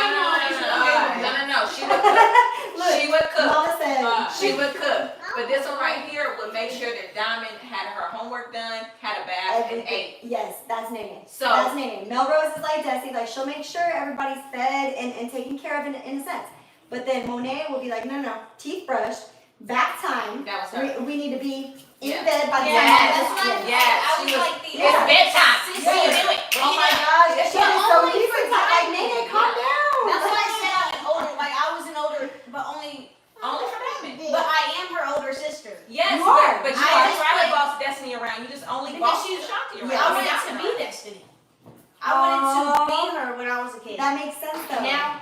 [SPEAKER 1] no. She would cook.
[SPEAKER 3] Look,
[SPEAKER 1] She would cook.
[SPEAKER 3] Mama said.
[SPEAKER 1] She would cook. But this one right here would make sure that Diamond had her homework done, had a bath, and ate.
[SPEAKER 3] Yes, that's Nene.
[SPEAKER 1] So
[SPEAKER 3] That's Nene. Melrose is like Desi, like she'll make sure everybody's fed and taken care of in a sense. But then Monet will be like, no, teeth brushed, bath time.
[SPEAKER 1] that was her.
[SPEAKER 3] We need to be in
[SPEAKER 1] Yeah.
[SPEAKER 3] bed by the
[SPEAKER 2] Yeah,
[SPEAKER 3] time.
[SPEAKER 2] that's what I
[SPEAKER 1] Yes,
[SPEAKER 2] I
[SPEAKER 1] she
[SPEAKER 2] was
[SPEAKER 1] was-
[SPEAKER 2] like the.
[SPEAKER 1] It's bedtime.
[SPEAKER 2] Sis,
[SPEAKER 1] What are you
[SPEAKER 2] yeah.
[SPEAKER 1] doing?
[SPEAKER 3] Oh my gosh, she
[SPEAKER 2] But
[SPEAKER 3] is so
[SPEAKER 2] only for
[SPEAKER 3] decent. Like
[SPEAKER 2] Diamond.
[SPEAKER 3] Nene, calm down.
[SPEAKER 2] That's why I said I'm an older. Like I was an older, but only
[SPEAKER 1] Only for Diamond.
[SPEAKER 2] But I am her older sister.
[SPEAKER 1] Yes,
[SPEAKER 3] You are.
[SPEAKER 1] but you
[SPEAKER 2] I
[SPEAKER 1] are
[SPEAKER 2] just
[SPEAKER 1] trying to
[SPEAKER 2] like-
[SPEAKER 1] boss Destiny around. You just only
[SPEAKER 2] Because
[SPEAKER 1] boss
[SPEAKER 2] she's-
[SPEAKER 1] Shanti around.
[SPEAKER 3] Yeah,
[SPEAKER 2] I
[SPEAKER 1] You're
[SPEAKER 2] wanted
[SPEAKER 1] not
[SPEAKER 2] to
[SPEAKER 1] her.
[SPEAKER 2] be Destiny. I wanted to be her when I was a kid.
[SPEAKER 3] That makes sense though.
[SPEAKER 2] Now,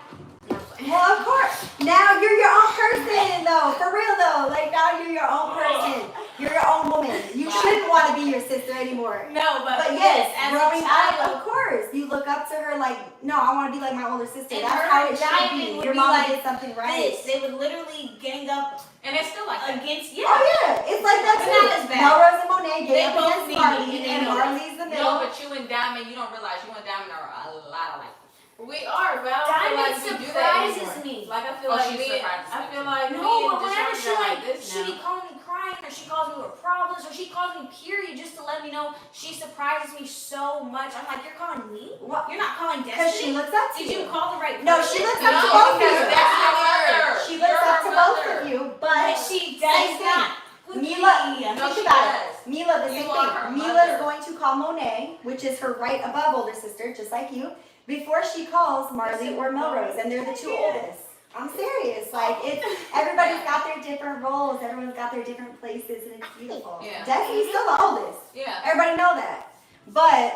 [SPEAKER 3] Well, of course. Now you're your own person, though. For real, though. Like, now you're your own person. You're your own woman. You shouldn't want to be your sister anymore.
[SPEAKER 2] no,
[SPEAKER 3] But yes,
[SPEAKER 2] as
[SPEAKER 3] growing
[SPEAKER 2] a
[SPEAKER 3] up,
[SPEAKER 2] child,
[SPEAKER 3] of course, you look up to her like, no, I want to be like my older sister.
[SPEAKER 2] And
[SPEAKER 3] That's
[SPEAKER 2] her
[SPEAKER 3] how
[SPEAKER 2] and
[SPEAKER 3] it should
[SPEAKER 2] Diamond
[SPEAKER 3] be.
[SPEAKER 2] would
[SPEAKER 3] Your
[SPEAKER 2] be
[SPEAKER 3] mama
[SPEAKER 2] like
[SPEAKER 3] did something right.
[SPEAKER 2] this, they would literally gang up
[SPEAKER 1] And it's still like that.
[SPEAKER 2] against.
[SPEAKER 3] Oh yeah, it's like that
[SPEAKER 2] But
[SPEAKER 3] too.
[SPEAKER 2] not as bad.
[SPEAKER 3] Melrose and Monet
[SPEAKER 2] They
[SPEAKER 3] get up
[SPEAKER 2] both
[SPEAKER 3] against
[SPEAKER 2] need
[SPEAKER 3] Marley,
[SPEAKER 2] me,
[SPEAKER 3] and
[SPEAKER 2] and they know
[SPEAKER 3] Marley's the middle.
[SPEAKER 1] No, but you and Diamond, you don't realize you and Diamond are a lot alike.
[SPEAKER 4] We are, but I don't
[SPEAKER 2] Diamond
[SPEAKER 4] feel like we do that
[SPEAKER 2] surprises
[SPEAKER 4] anymore.
[SPEAKER 2] me.
[SPEAKER 4] Like I feel
[SPEAKER 1] Oh,
[SPEAKER 4] like
[SPEAKER 1] she
[SPEAKER 4] me,
[SPEAKER 1] surprises
[SPEAKER 4] I
[SPEAKER 1] me
[SPEAKER 4] feel
[SPEAKER 1] too.
[SPEAKER 4] like
[SPEAKER 2] No,
[SPEAKER 4] me and
[SPEAKER 2] but whenever
[SPEAKER 4] Deshaun
[SPEAKER 2] she
[SPEAKER 4] are
[SPEAKER 2] like,
[SPEAKER 4] this
[SPEAKER 2] she
[SPEAKER 4] now.
[SPEAKER 2] be calling me crying, or she calls me with problems, or she calls me period, just to let me know she surprises me so much. I'm like, you're calling me?
[SPEAKER 3] What?
[SPEAKER 2] You're not calling
[SPEAKER 3] Because she
[SPEAKER 2] Destiny?
[SPEAKER 3] looks up to
[SPEAKER 2] Did
[SPEAKER 3] you.
[SPEAKER 2] you call the right person?
[SPEAKER 3] No, she looks up
[SPEAKER 1] No,
[SPEAKER 3] to both of
[SPEAKER 1] because
[SPEAKER 3] you.
[SPEAKER 1] that's your mother.
[SPEAKER 3] She
[SPEAKER 1] You're
[SPEAKER 3] looks up
[SPEAKER 1] her
[SPEAKER 3] to both
[SPEAKER 1] mother.
[SPEAKER 3] of you,
[SPEAKER 2] But
[SPEAKER 3] but
[SPEAKER 2] she
[SPEAKER 3] same
[SPEAKER 2] does
[SPEAKER 3] thing.
[SPEAKER 2] not.
[SPEAKER 3] Mila,
[SPEAKER 1] No,
[SPEAKER 3] think
[SPEAKER 1] she
[SPEAKER 3] about
[SPEAKER 1] does.
[SPEAKER 3] it. Mila, the
[SPEAKER 1] You
[SPEAKER 3] same
[SPEAKER 1] are her
[SPEAKER 3] thing. Mila
[SPEAKER 1] mother.
[SPEAKER 3] is going to call Monet, which is her right above older sister, just like you, before she calls Marley or Melrose, and they're the two oldest. I'm serious. Like it's everybody's got their different roles. Everyone's got their different places, and it's beautiful.
[SPEAKER 1] Yeah.
[SPEAKER 3] Destiny's still the oldest.
[SPEAKER 1] Yeah.
[SPEAKER 3] Everybody know that. But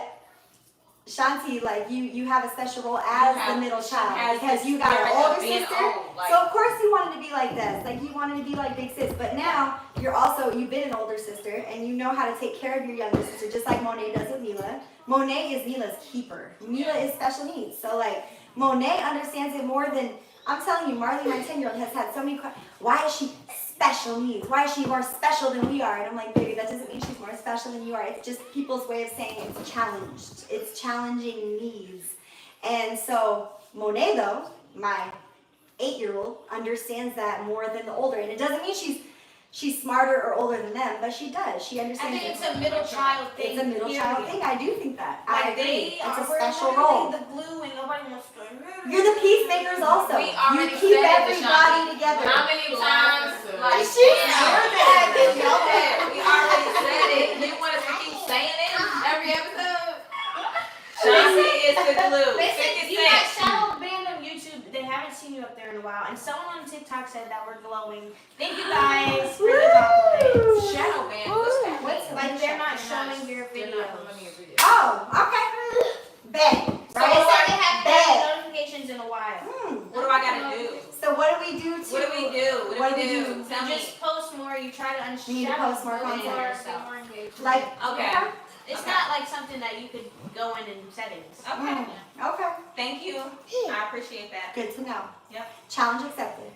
[SPEAKER 3] Shanti, like you have a special role as the middle
[SPEAKER 1] she
[SPEAKER 3] child
[SPEAKER 1] has
[SPEAKER 3] because
[SPEAKER 1] this
[SPEAKER 3] you got
[SPEAKER 1] spirit
[SPEAKER 3] an
[SPEAKER 1] of
[SPEAKER 3] older
[SPEAKER 1] being
[SPEAKER 3] sister.
[SPEAKER 1] old, like-
[SPEAKER 3] So of course you wanted to be like this. Like you wanted to be like big sis. But now you've been an older sister and you know how to take care of your younger sister, just like Monet does with Mila. Monet is Mila's keeper. Mila is special needs. So like Monet understands it more than I'm telling you, Marley, my 10-year-old, has had so many questions. Why is she special needs? Why is she more special than we are? And I'm like, baby, that doesn't mean she's more special than you are. It's just people's way of saying it's challenged. It's challenging needs. And so Monet, though, my 8-year-old, understands that more than the older. And it doesn't mean she's smarter or older than them, but she does. She
[SPEAKER 2] I
[SPEAKER 3] understands
[SPEAKER 2] think
[SPEAKER 3] it.
[SPEAKER 2] it's a middle child thing.
[SPEAKER 3] It's a middle child thing. I do think that. I
[SPEAKER 2] Like
[SPEAKER 3] agree.
[SPEAKER 2] they
[SPEAKER 3] It's a
[SPEAKER 2] are
[SPEAKER 3] special
[SPEAKER 2] literally
[SPEAKER 3] role.
[SPEAKER 2] the glue, and nobody wants to.
[SPEAKER 3] You're the peacemakers also.
[SPEAKER 1] We
[SPEAKER 3] You
[SPEAKER 1] already
[SPEAKER 3] keep
[SPEAKER 1] said it,
[SPEAKER 3] everybody
[SPEAKER 1] Deshaun.
[SPEAKER 3] together.
[SPEAKER 1] How many times? Like,
[SPEAKER 3] She said that.
[SPEAKER 1] You know that. We already said it. You want us to keep saying it every episode? Shanti is the glue.
[SPEAKER 2] They
[SPEAKER 1] 50
[SPEAKER 2] said you got
[SPEAKER 1] Cent.
[SPEAKER 2] shadow banned on YouTube. They haven't seen you up there in a while, and someone on TikTok said that we're glowing. Thank you guys for the compliments.
[SPEAKER 1] Shadow ban. What's that?
[SPEAKER 3] What's
[SPEAKER 2] Like they're not showing your
[SPEAKER 4] They're not
[SPEAKER 2] videos.
[SPEAKER 4] promoting your video.
[SPEAKER 3] Oh, okay. Bet.
[SPEAKER 2] They
[SPEAKER 3] Right?
[SPEAKER 2] said they haven't
[SPEAKER 3] Bet.
[SPEAKER 2] had notifications in a while.
[SPEAKER 1] What do I gotta do?
[SPEAKER 3] So what do we do to?
[SPEAKER 1] What do we do? What do we do?
[SPEAKER 2] You
[SPEAKER 1] Tell me.
[SPEAKER 2] just post more. You try to
[SPEAKER 3] You need to post more content.
[SPEAKER 2] more engagement.
[SPEAKER 3] Like,
[SPEAKER 1] Okay.
[SPEAKER 2] It's
[SPEAKER 1] Okay.
[SPEAKER 2] not like something that you could go in settings.
[SPEAKER 1] Okay.
[SPEAKER 3] Okay.
[SPEAKER 1] Thank you. I appreciate that.
[SPEAKER 3] Good to know.
[SPEAKER 1] Yep.
[SPEAKER 3] Challenge accepted.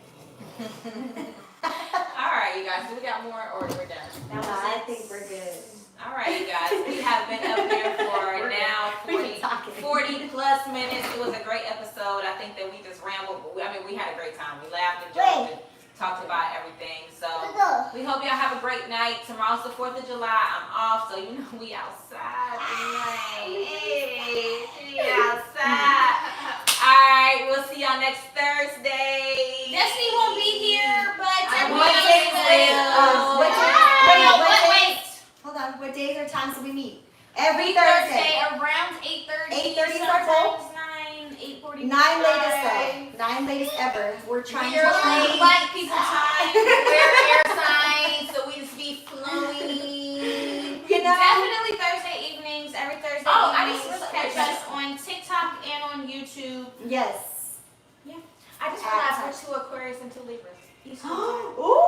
[SPEAKER 1] All right. right, you guys. Do we got more or we're done?
[SPEAKER 2] That was
[SPEAKER 3] I
[SPEAKER 2] it.
[SPEAKER 3] think we're good.
[SPEAKER 1] All right, you guys. We have been up here for now 40 plus minutes. It was a great episode. I think that we just rambled. We had a great time. We laughed and joked and talked about everything. So we hope y'all have a great night. Tomorrow's the 4th of July. I'm off, so we outside tonight. Hey, we outside. All right, we'll see y'all next Thursday.
[SPEAKER 2] Destiny won't be here, but
[SPEAKER 3] What days
[SPEAKER 2] wait.
[SPEAKER 3] Hold on. What days or times do we meet? Every Thursday.
[SPEAKER 2] Around 8:30.
[SPEAKER 3] 8:30 is our goal.
[SPEAKER 2] Sometimes 9, 8:45.
[SPEAKER 3] 9 latest though. 9 latest ever. We're trying to play.
[SPEAKER 2] Black people time. Wear air signs so we just be flowing.
[SPEAKER 3] You know?
[SPEAKER 2] Definitely Thursday evenings. Every Thursday
[SPEAKER 1] Oh, I
[SPEAKER 2] evenings.
[SPEAKER 1] just
[SPEAKER 2] Catch
[SPEAKER 1] realized-
[SPEAKER 2] us on TikTok and on YouTube.
[SPEAKER 3] Yes.
[SPEAKER 2] I just realized we're 2 Aquarius and 2 Libras.
[SPEAKER 3] Ooh.